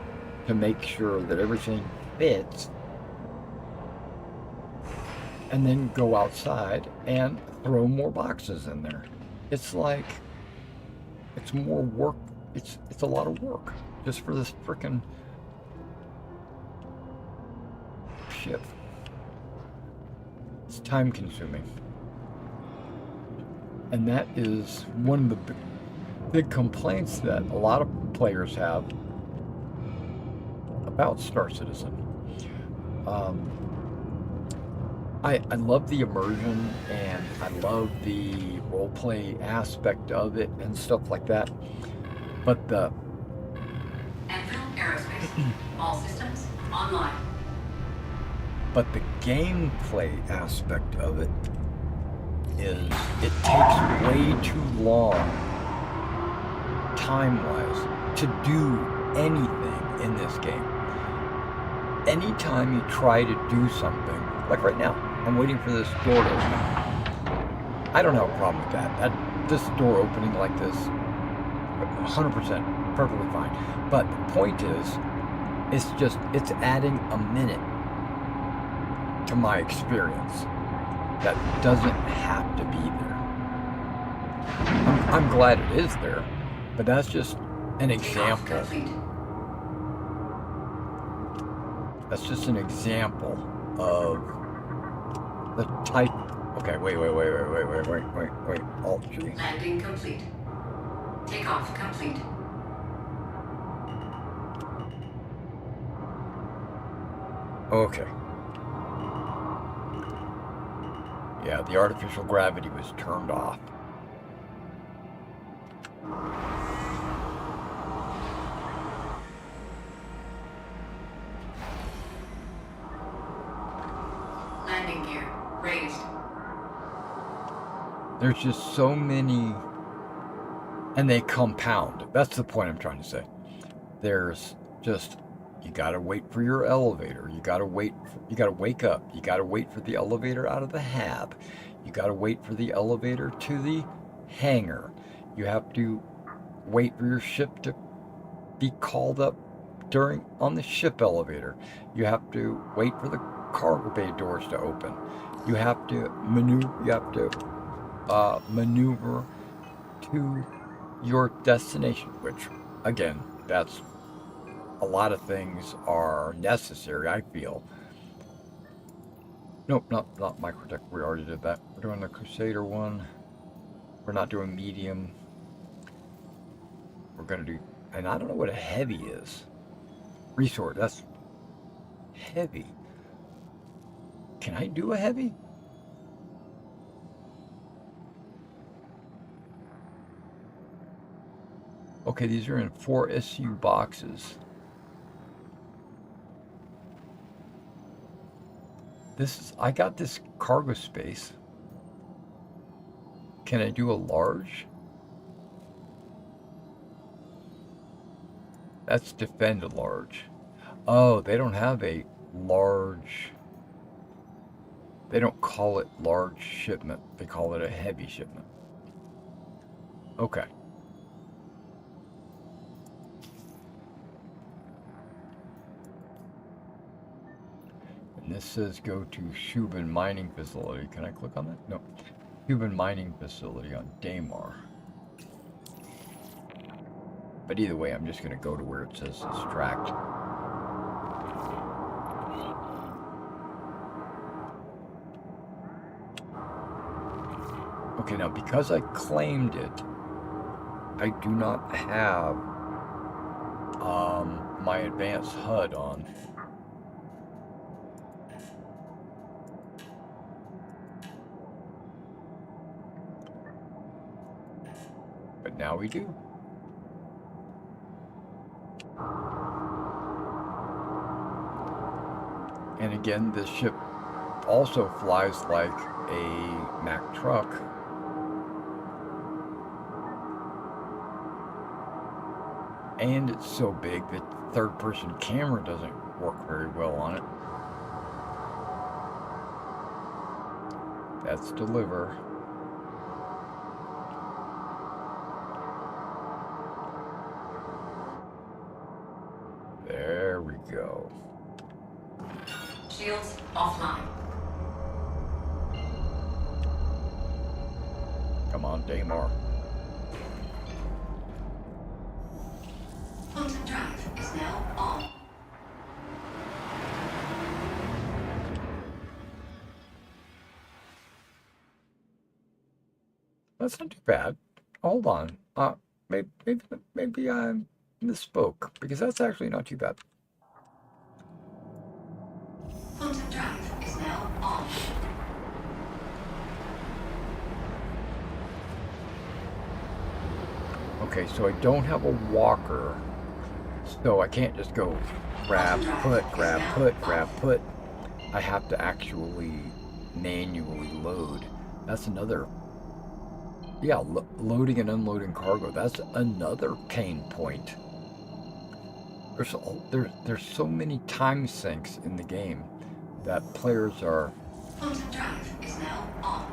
to make sure that everything fits, and then go outside and throw more boxes in there. It's like, it's more work. It's a lot of work just for this frickin' ship. It's time consuming. And that is one of the big complaints that a lot of players have about Star Citizen. I love the immersion, and I love the roleplay aspect of it and stuff like that. But the Enfield Aerospace, all systems online. But the gameplay aspect of it is, it takes way too long, time-wise, to do anything in this game. Anytime you try to do something, like right now, I'm waiting for this door to open. I don't have a problem with that. This door opening like this, 100% perfectly fine. But the point is, it's adding a minute to my experience that doesn't have to be there. I'm glad it is there, but that's just an example. That's just an example of the type. Okay, wait. Alt G. Landing complete. Takeoff complete. Okay. Yeah, the artificial gravity was turned off. Landing gear raised. There's just so many, and they compound. That's the point I'm trying to say. There's just, you gotta wait for your elevator. You gotta wake up. You gotta wait for the elevator out of the hab. You gotta wait for the elevator to the hangar. You have to wait for your ship to be called up on the ship elevator. You have to wait for the cargo bay doors to open. You have to maneuver to your destination, which, again, that's a lot of things are necessary, I feel. Nope, not Microtech. We already did that. We're doing the Crusader one. We're not doing medium. We're going to do... And I don't know what a heavy is. Resort, that's heavy. Can I do a heavy? Okay, these are in 4 SU boxes. I got this cargo space. Can I do a large? That's defend a large. Oh, they don't have a large. They don't call it large shipment. They call it a heavy shipment. Okay. And this says go to Shubin Mining Facility. Can I click on that? No. Shubin Mining Facility on Daymar. But either way, I'm just going to go to where it says extract. Okay, now because I claimed it, I do not have my advanced HUD on. But now we do. And again, this ship also flies like a Mack truck. And it's so big that third-person camera doesn't work very well on it. That's deliver. There we go. Shields offline. Come on, Daymar. Quantum drive is now on. That's not too bad. Hold on. Maybe I misspoke, because that's actually not too bad. Quantum drive is now on. Okay, so I don't have a walker, so I can't just go grab, put, grab, put, grab, put. I have to actually manually load. That's another... Yeah, loading and unloading cargo. That's another pain point. There's so many time sinks in the game that players are... Quantum drive is now on.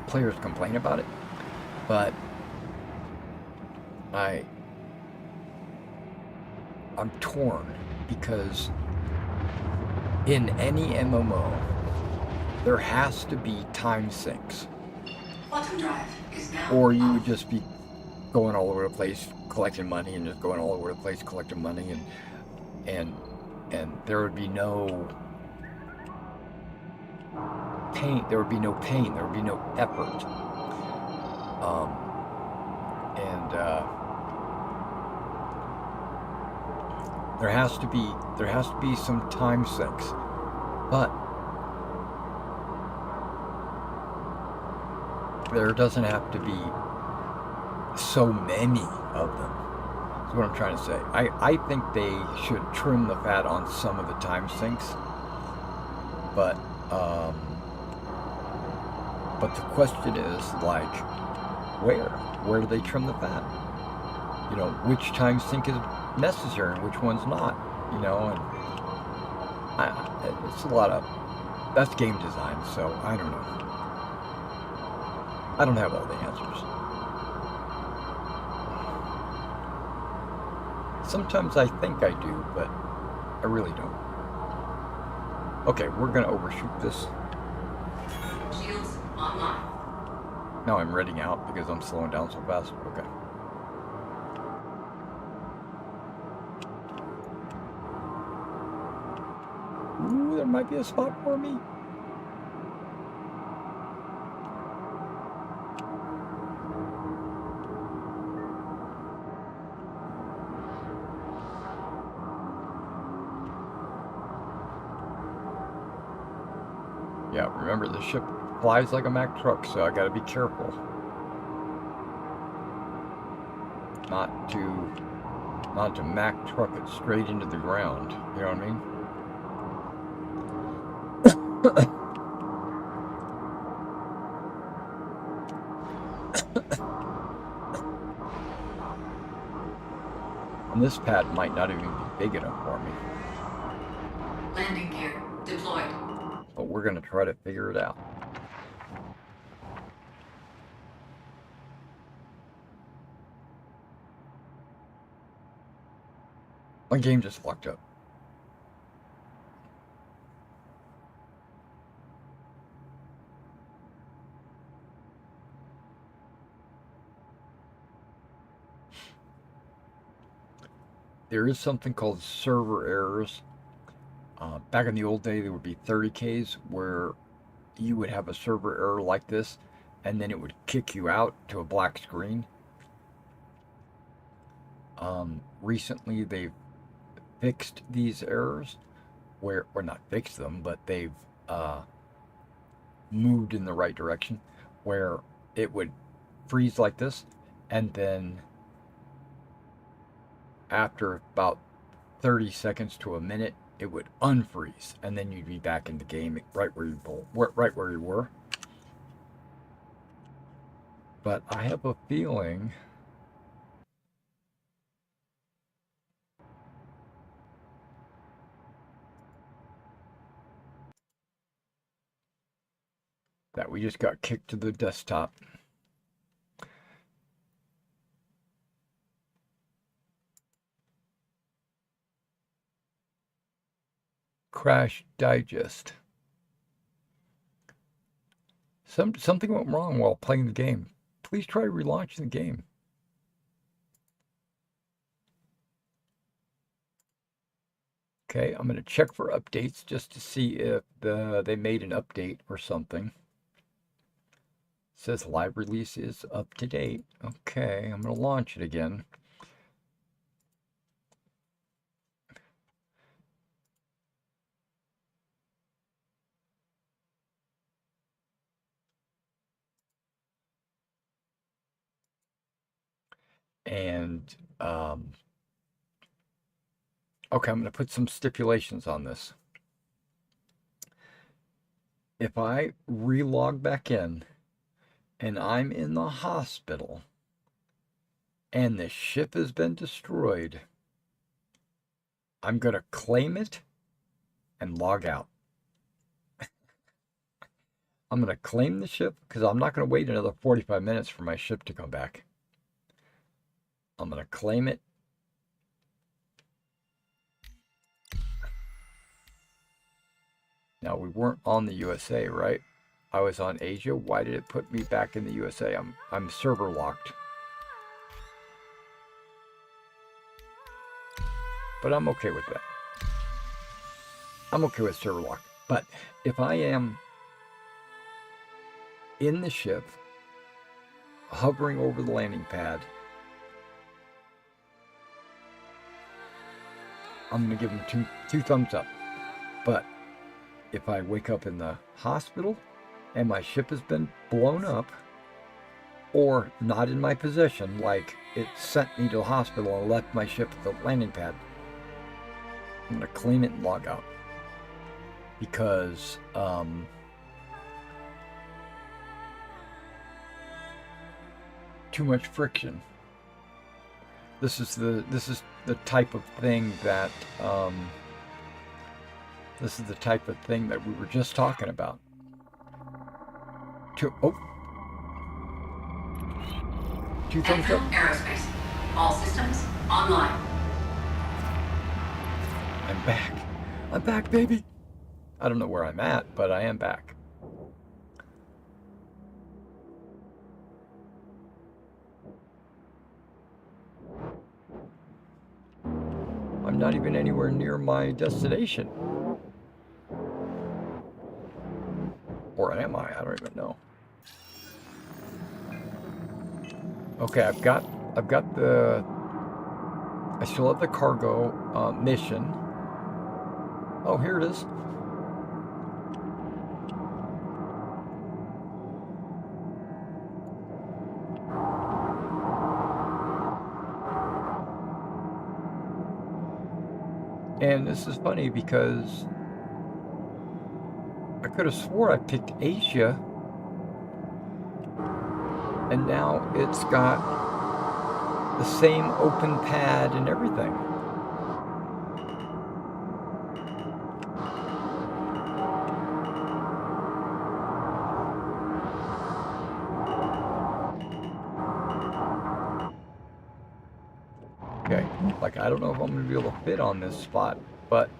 Players complain about it, but I'm torn, because in any MMO there has to be time sinks, Quantum drive is now or you on. would just be going all over the place collecting money and just going all over the place collecting money, and there would be no pain. There would be no pain. There would be no effort. There has to be some time sinks, but there doesn't have to be so many of them. That's what I'm trying to say. I think they should trim the fat on some of the time sinks, but the question is, like, where do they trim the fat? You know, which time sink is necessary and which one's not, you know, and it's a lot of, that's game design, so I don't know. I don't have all the answers. Sometimes I think I do, but I really don't. Okay, we're gonna overshoot this. Shields online. No, I'm reading out because I'm slowing down so fast. Okay. Ooh, there might be a spot for me. Yeah, remember the ship flies like a Mack truck, so I gotta be careful. Not to Mack truck it straight into the ground. You know what I mean? And this pad might not even be big enough for me. Landing gear deployed. But we're gonna try to figure it out. My game just locked up. There is something called server errors. Back in the old day, there would be 30Ks where you would have a server error like this, and then it would kick you out to a black screen. Recently, they've fixed these errors, or not fixed them, but they've moved in the right direction, where it would freeze like this, and then after about 30 seconds to a minute, it would unfreeze, and then you'd be back in the game right where you were. But I have a feeling that we just got kicked to the desktop. Crash Digest. Something went wrong while playing the game. Please try relaunching the game. Okay, I'm going to check for updates just to see if they made an update or something. It says live release is up to date. Okay, I'm going to launch it again. And okay, I'm going to put some stipulations on this. If I relog back in and I'm in the hospital and the ship has been destroyed, I'm going to claim it and log out. I'm going to claim the ship because I'm not going to wait another 45 minutes for my ship to come back. I'm going to claim it. Now, we weren't on the USA, right? I was on Asia. Why did it put me back in the USA? I'm server locked. But I'm okay with that. I'm okay with server lock. But if I am in the ship, hovering over the landing pad, I'm going to give them two thumbs up. But if I wake up in the hospital and my ship has been blown up or not in my possession, like it sent me to the hospital and left my ship at the landing pad, I'm going to claim it and log out. Because too much friction. This is the type of thing that we were just talking about. Two thumbs up. Aerospace. All systems online. I'm back. I'm back, baby. I don't know where I'm at, but I am back. not even anywhere near my destination. Or am I? I don't even know. Okay, I've got the, I still have the cargo mission. Oh, here it is. And this is funny because I could have swore I picked Asia, and now it's got the same open pad and everything. Okay, like I don't know if I'm going to be able to fit on this spot, but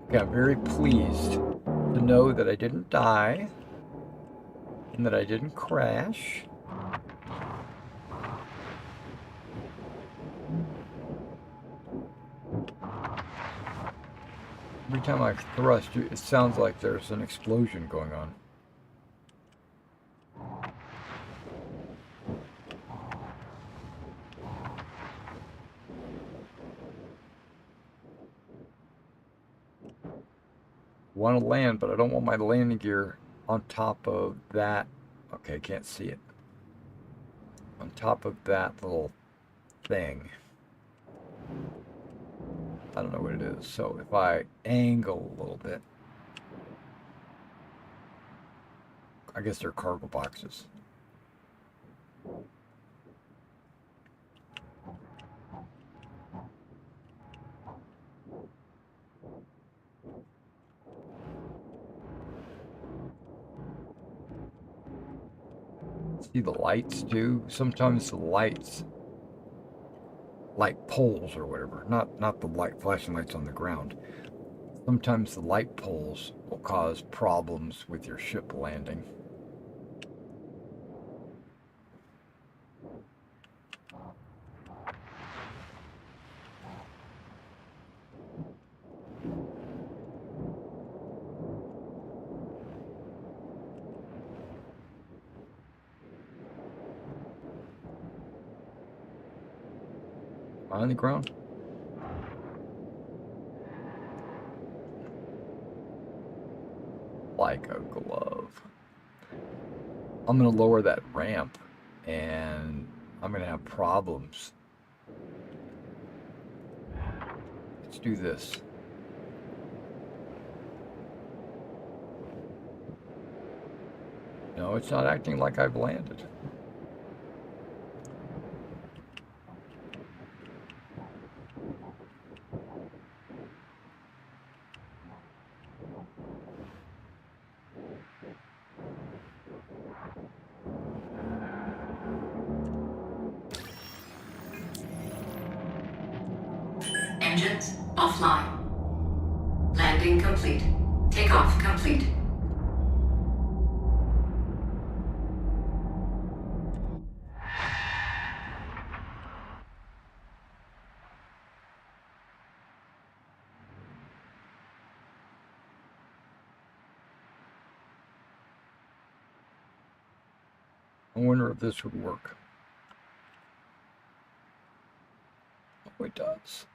okay, I'm very pleased to know that I didn't die and that I didn't crash. Every time I thrust, it sounds like there's an explosion going on. Want to land, but I don't want my landing gear on top of that. Okay, I can't see it. On top of that little thing. I don't know what it is. So if I angle a little bit, I guess they're cargo boxes. See the lights too? Sometimes the lights, light poles or whatever, not the light flashing lights on the ground. Sometimes the light poles will cause problems with your ship landing. On the ground? Like a glove. I'm going to lower that ramp and I'm going to have problems. Let's do this. No, it's not acting like I've landed. Engines offline. Landing complete. Takeoff complete. I wonder if this would work. Oh, it does.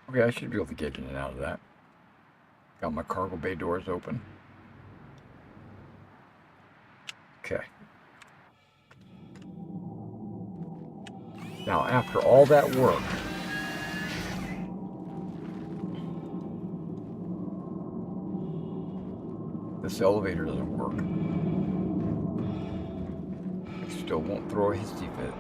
Okay, I should be able to get in and out of that. Got my cargo bay doors open. Okay. Now, after all that work, this elevator doesn't work. I still won't throw a hissy fit.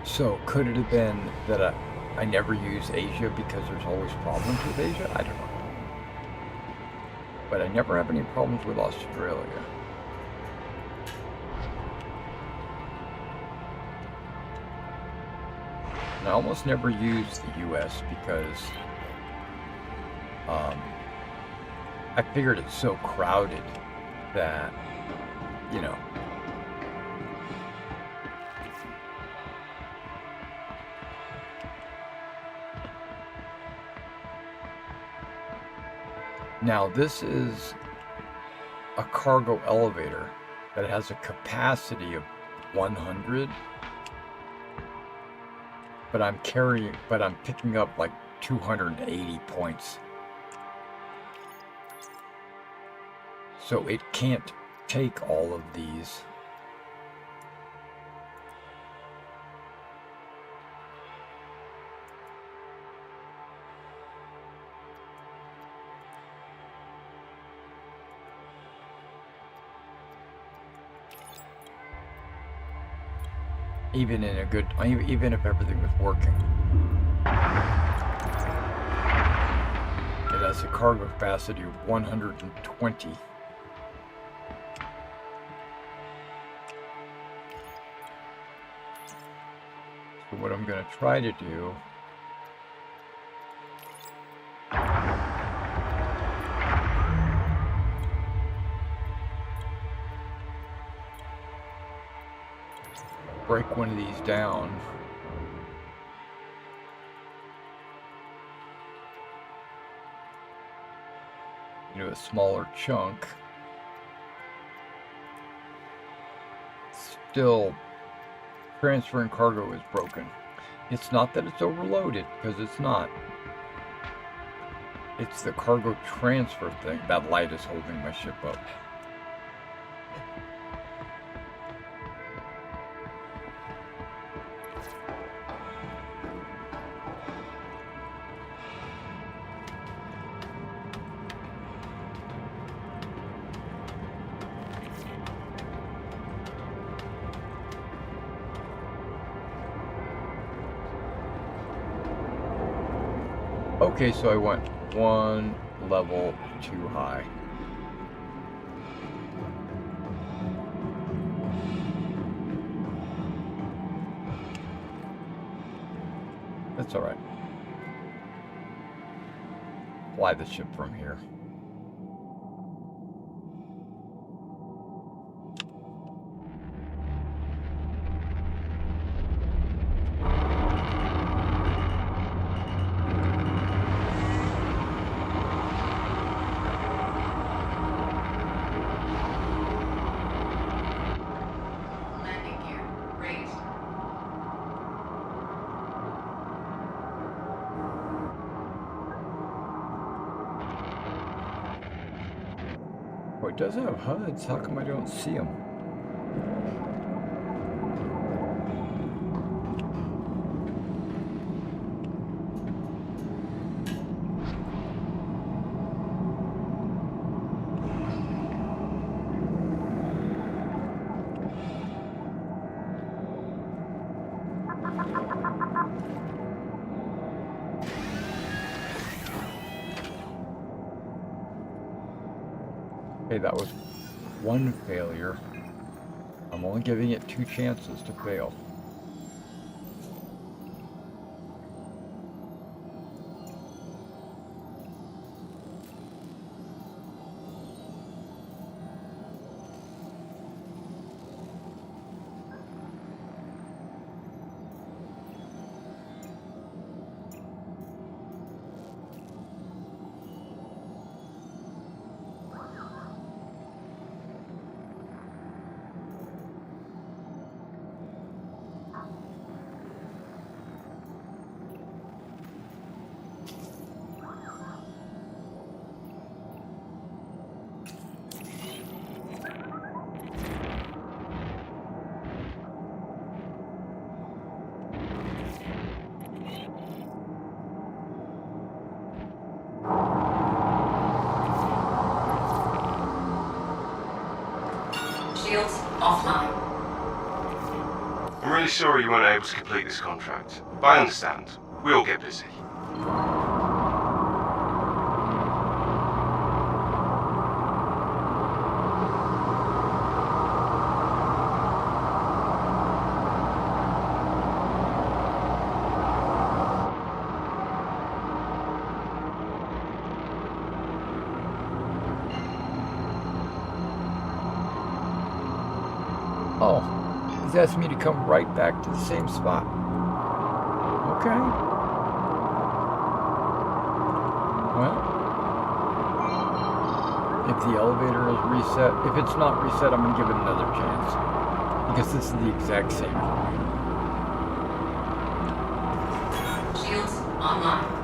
So, could it have been that I never use Asia because there's always problems with Asia? I don't know. But I never have any problems with Australia. And I almost never use the US because I figured it's so crowded that, you know, now this is a cargo elevator that has a capacity of 100, but I'm picking up like 280 points. So it can't take all of these. Even if everything was working. It has a cargo capacity of 120. So what I'm going to try to do break one of these down. Into a smaller chunk. Still, transferring cargo is broken. It's not that it's overloaded, because it's not. It's the cargo transfer thing. That light is holding my ship up. Okay, so I went one level too high. That's all right. Fly the ship from here. Oh, it does have HUDs. How come I don't see them? Okay, that was one failure. I'm only giving it 2 chances to fail. Shields offline. I'm really sorry you weren't able to complete this contract, but I understand. We all get busy. No. He's asking me to come right back to the same spot. Okay. Well, if the elevator is reset, if it's not reset, I'm going to give it another chance. Because this is the exact same room. Shields online.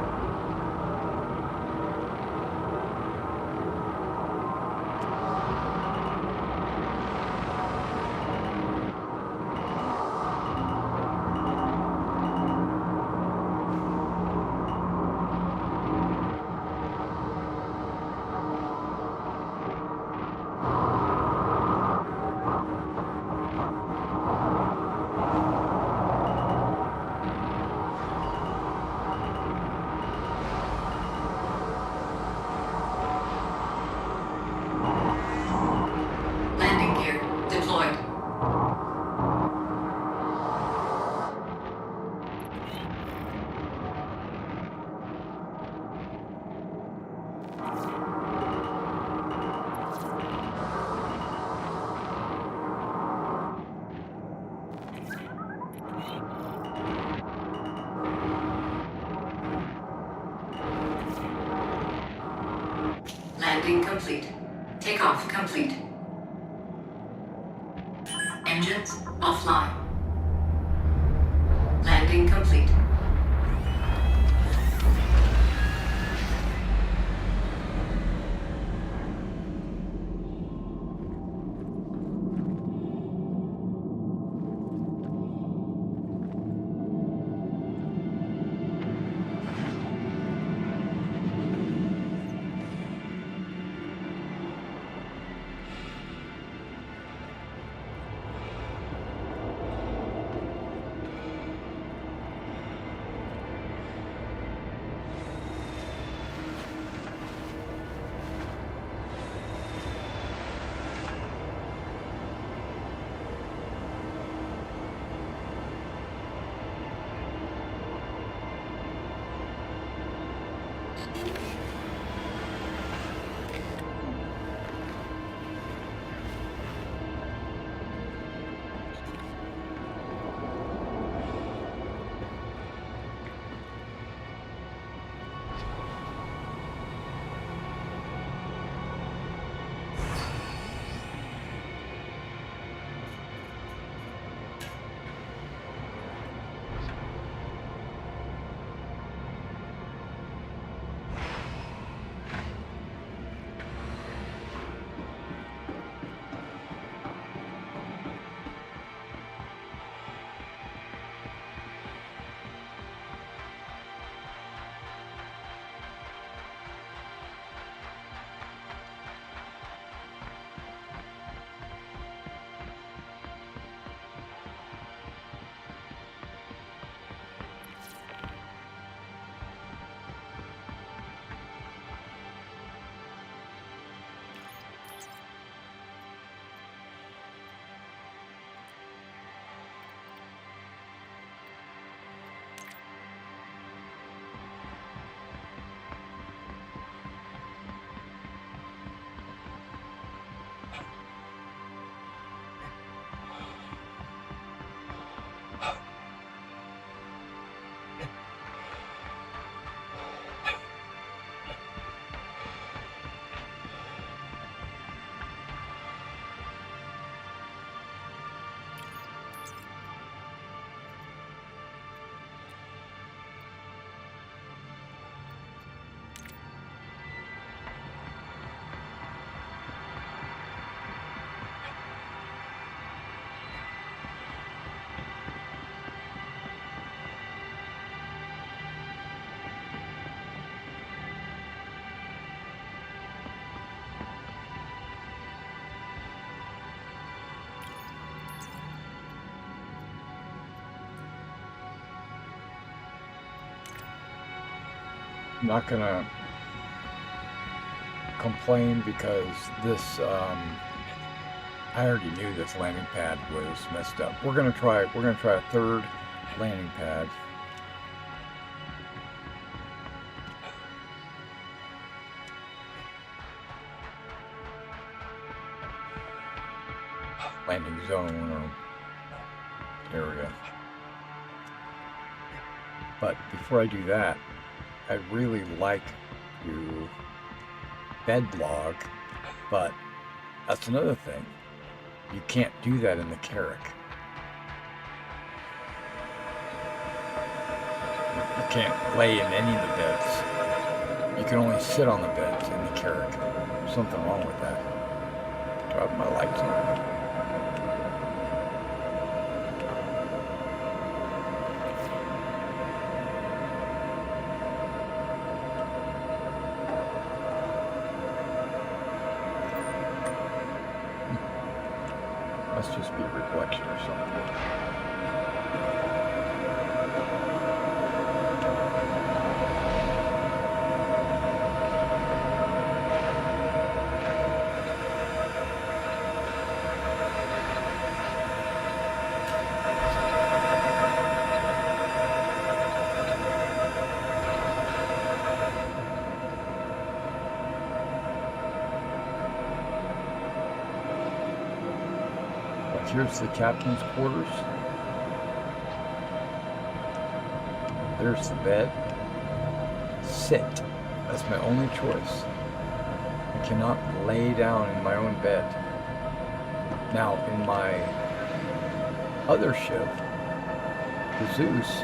Landing gear deployed. Landing complete. Takeoff complete. Engines offline. Landing complete. I'm not gonna complain because this I already knew this landing pad was messed up. We're gonna try a third landing pad. landing zone or area. But before I do that, I'd really like to bed log, but that's another thing. You can't do that in the Carrack. You can't lay in any of the beds. You can only sit on the beds in the Carrack. There's something wrong with that. Do I have my lights on? Must just be a reflection or something. Here's the captain's quarters. There's the bed. Sit. That's my only choice. I cannot lay down in my own bed. Now, in my other ship, the Zeus,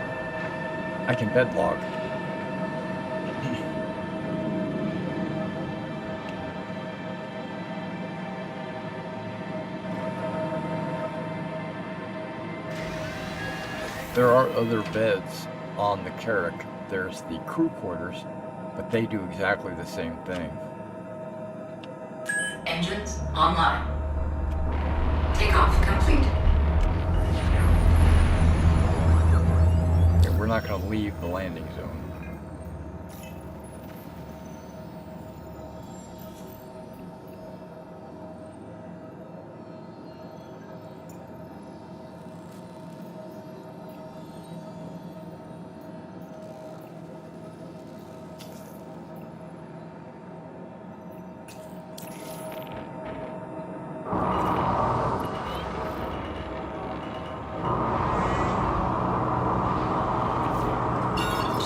I can bed log. There are other beds on the Carrack. There's the crew quarters, but they do exactly the same thing. Engines online. Takeoff complete. Okay, we're not going to leave the landing zone.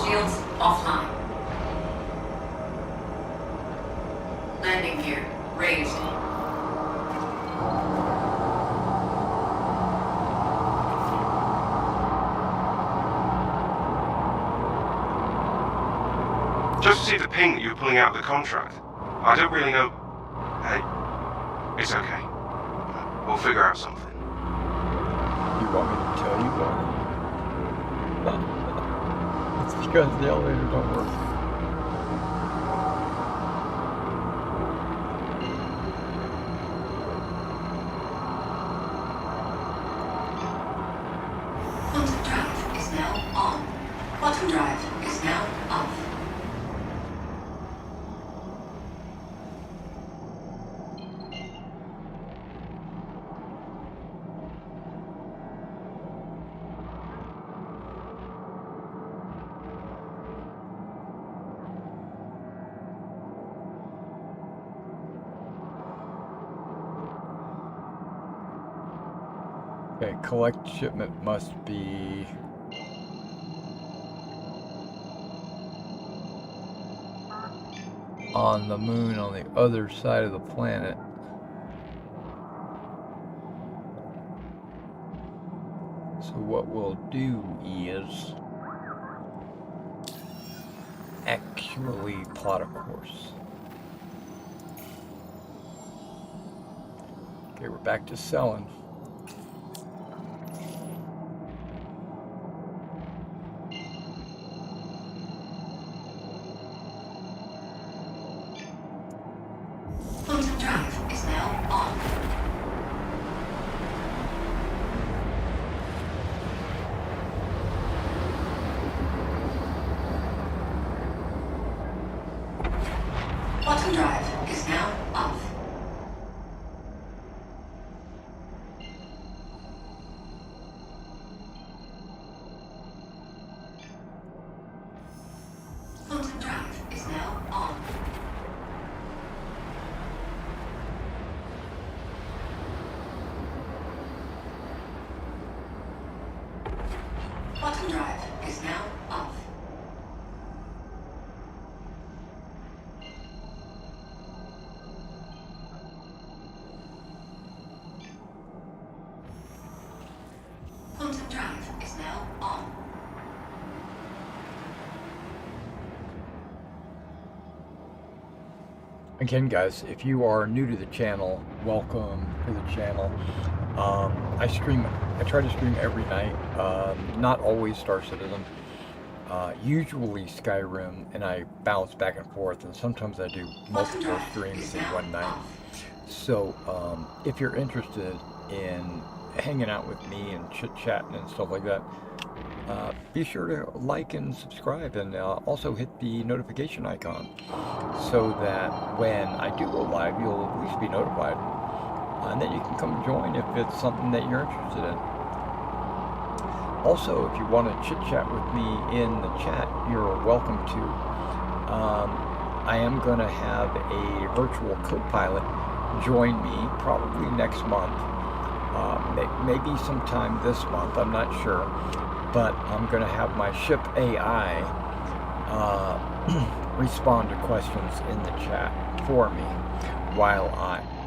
Shields offline. Landing gear raised. Just to see the ping that you were pulling out of the contract. I don't really know. Hey, it's okay. We'll figure out something. You want me to tell you why? It's because the elevator don't work. Quantum drive is now on. Quantum drive is now off. Okay, collect shipment must be on the moon on the other side of the planet. So what we'll do is actually plot a course. Okay, we're back to selling. Quantum drive is now on. Quantum drive is now off. Quantum drive is now on. Again, guys, if you are new to the channel, welcome to the channel. I try to stream every night, not always Star Citizen, usually Skyrim, and I bounce back and forth, and sometimes I do multiple streams in one night. So, if you're interested in hanging out with me and chit-chatting and stuff like that, be sure to like and subscribe, and also hit the notification icon so that when I do go live, you'll at least be notified. And then you can come join if it's something that you're interested in. Also, if you want to chit-chat with me in the chat, you're welcome to. I am going to have a virtual co-pilot join me probably next month. Maybe sometime this month, I'm not sure. But I'm going to have my ship AI respond to questions in the chat for me, while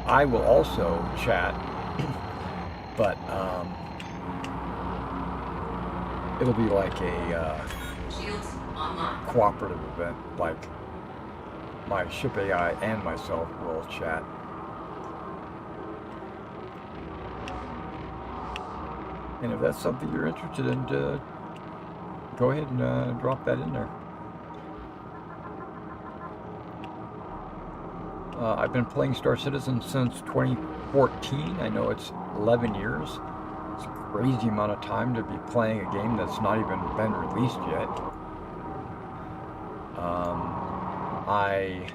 I will also chat, but it'll be like a cooperative event, like my ship AI and myself will chat. And if that's something you're interested in, go ahead and drop that in there. I've been playing Star Citizen since 2014. I know it's 11 years. It's a crazy amount of time to be playing a game that's not even been released yet. I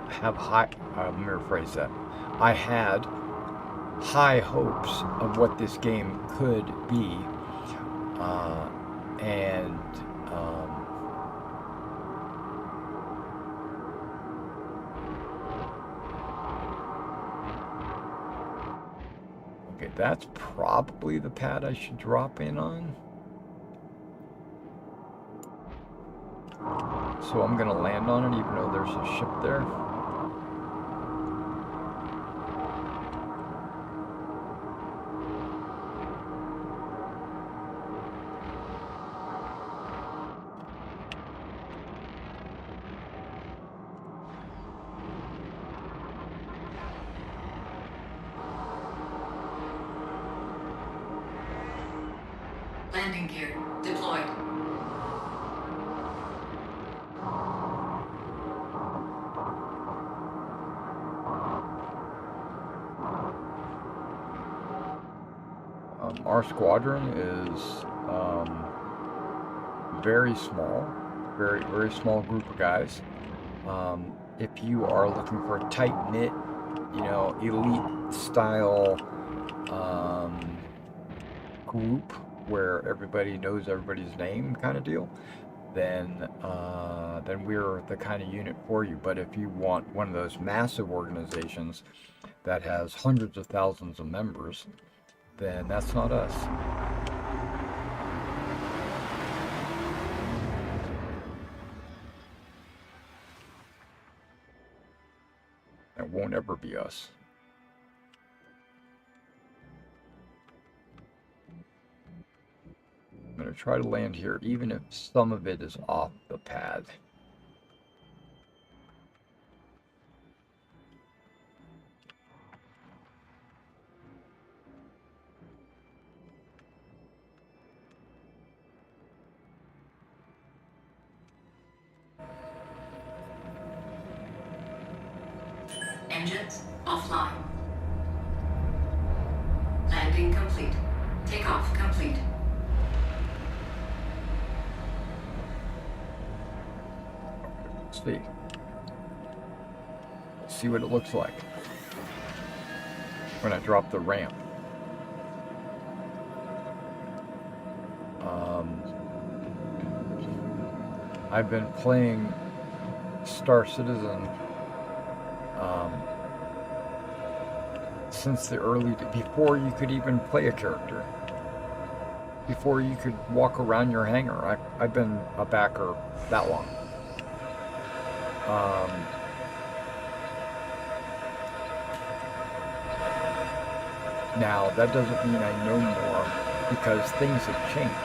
have let me rephrase that. I had high hopes of what this game could be, and okay, that's probably the pad I should drop in on. So I'm gonna land on it even though there's a ship there. Landing gear deployed. Our squadron is very small, very small group of guys. If you are looking for a tight-knit, elite style group where everybody knows everybody's name kind of deal, then we're the kind of unit for you. But if you want one of those massive organizations that has hundreds of thousands of members, then that's not us. It won't ever be us. I'm going to try to land here, even if some of it is off the pad. Engines offline. Landing complete. Takeoff complete. Let's see. Let's see what it looks like when I drop the ramp. I've been playing Star Citizen since the before you could even play a character, before you could walk around your hangar. I've been a backer that long. Now that doesn't mean I know more, because things have changed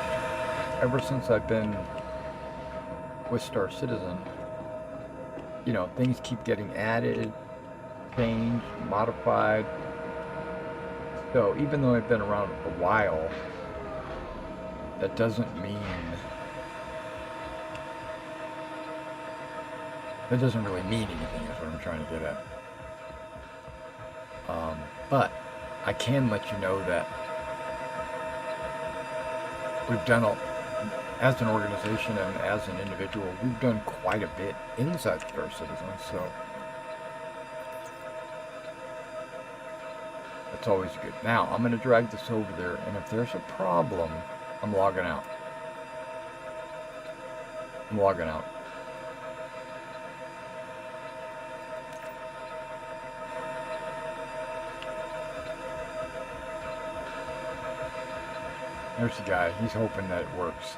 ever since I've been with Star Citizen. you know, things keep getting added, changed, modified. So even though I've been around a while, that doesn't really mean anything, is what I'm trying to get at. But I can let you know that we've done, as an organization and as an individual, we've done quite a bit inside Star Citizen, so that's always good. Now, I'm going to drag this over there, and if there's a problem, I'm logging out. I'm logging out. There's the guy. He's hoping that it works.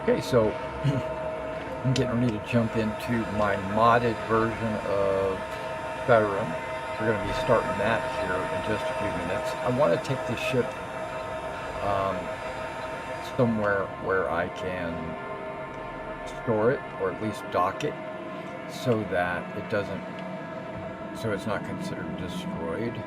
Okay, so I'm getting ready to jump into my modded version of Skyrim. We're going to be starting that here in just a few minutes. I want to take the ship somewhere where I can store it, or at least dock it, so that it doesn't, so it's not considered destroyed.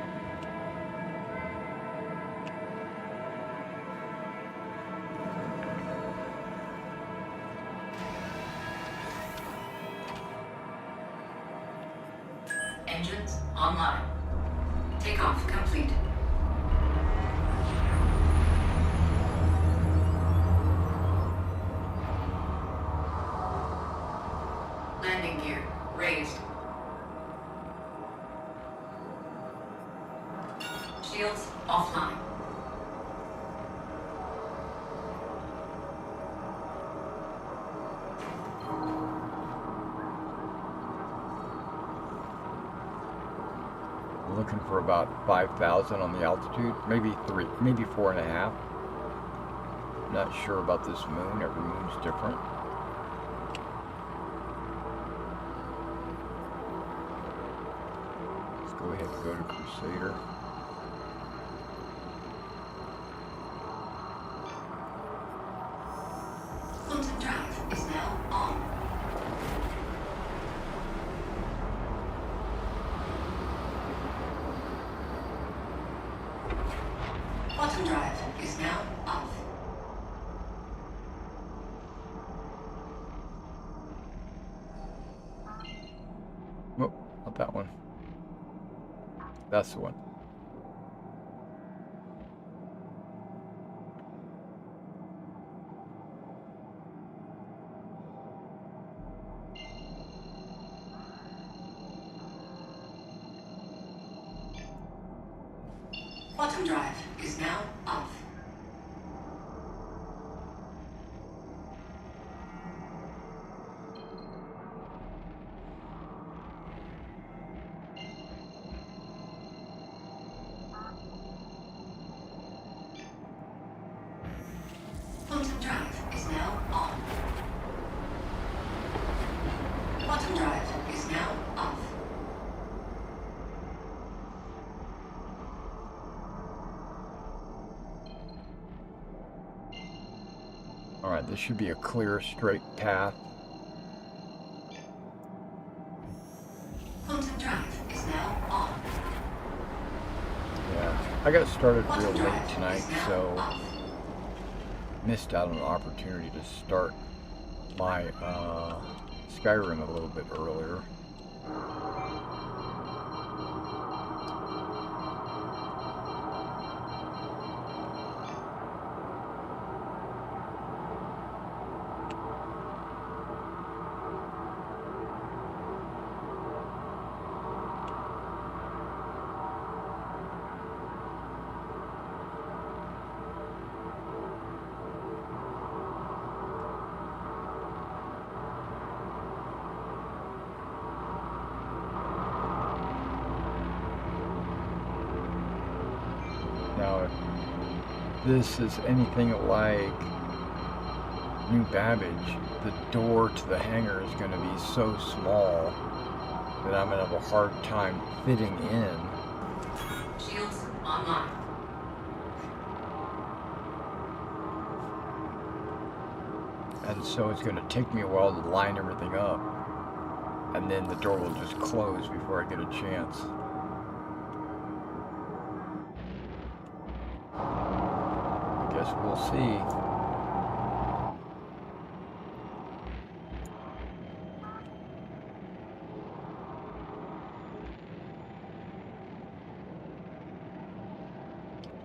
Engines online. Takeoff complete. Landing gear raised. Shields offline. Looking for about 5,000 on the altitude, maybe 4.5. Not sure about this moon. Every moon's different. Let's go ahead and go to Crusader. Quantum drive is now on. Quantum drive is now off. Oh, not that one. That's the one. Quantum drive is now off. Quantum drive is now on. Quantum drive is now off. Alright, this should be a clear, straight path. Quantum drive is now on. Yeah, I got started real Quantum late drive tonight, is now so off. missed out on an opportunity to start my Skyrim a little bit earlier. Now, if this is anything like New Babbage, the door to the hangar is going to be so small that I'm going to have a hard time fitting in. Shields online. And so it's going to take me a while to line everything up. And then the door will just close before I get a chance. I guess we'll see.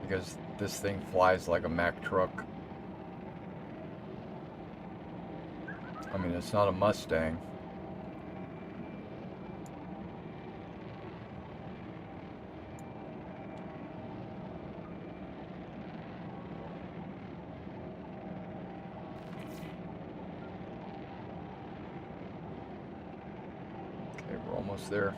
Because this thing flies like a Mack truck. I mean, it's not a Mustang. Okay, we're almost there.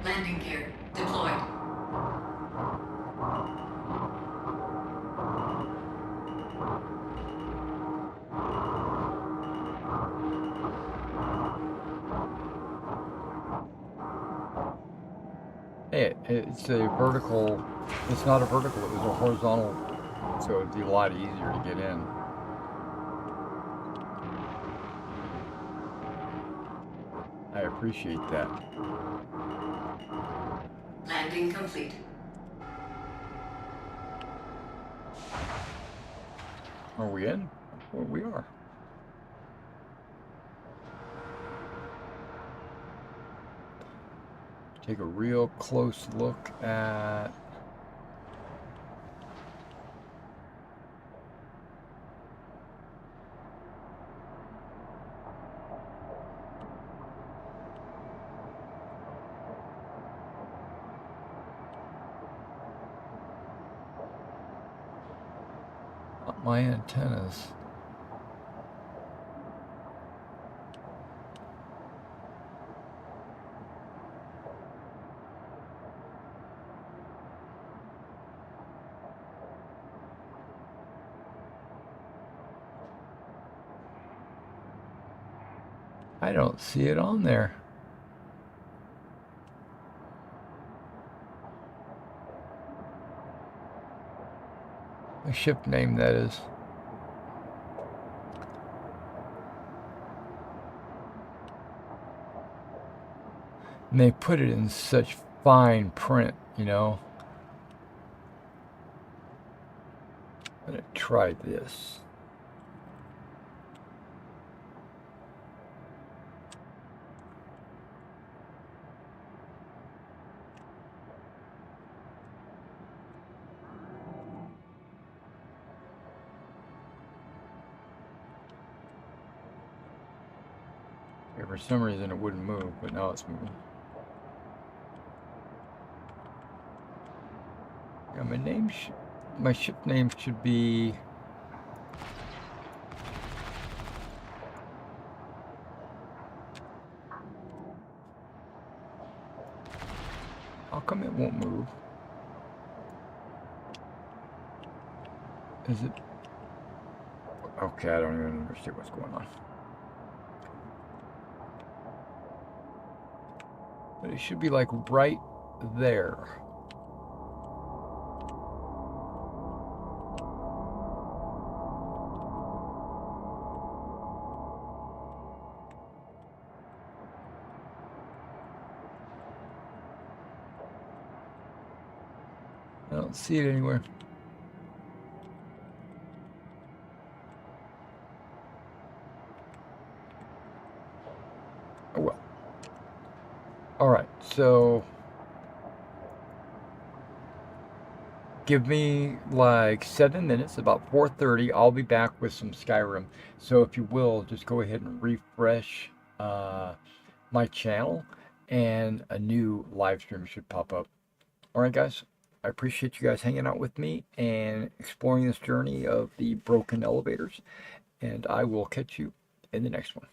Landing gear deployed. Hey, it's a vertical, it's not a vertical, it was a horizontal, so it'd be a lot easier to get in. I appreciate that. Landing complete. Are we in? Well, we are. Take a real close look at my antennas. I don't see it on there. My ship name, that is. And they put it in such fine print, you know. I'm gonna try this. Okay, for some reason it wouldn't move, but now it's moving. Yeah, my ship name should be how come it won't move? Is it okay? I don't even understand what's going on. But it should be like right there. I don't see it anywhere. Oh well. So give me like 7 minutes, about 4:30. I'll be back with some Skyrim. So if you will, just go ahead and refresh my channel, and a new live stream should pop up. All right, guys. I appreciate you guys hanging out with me and exploring this journey of the broken elevators. And I will catch you in the next one.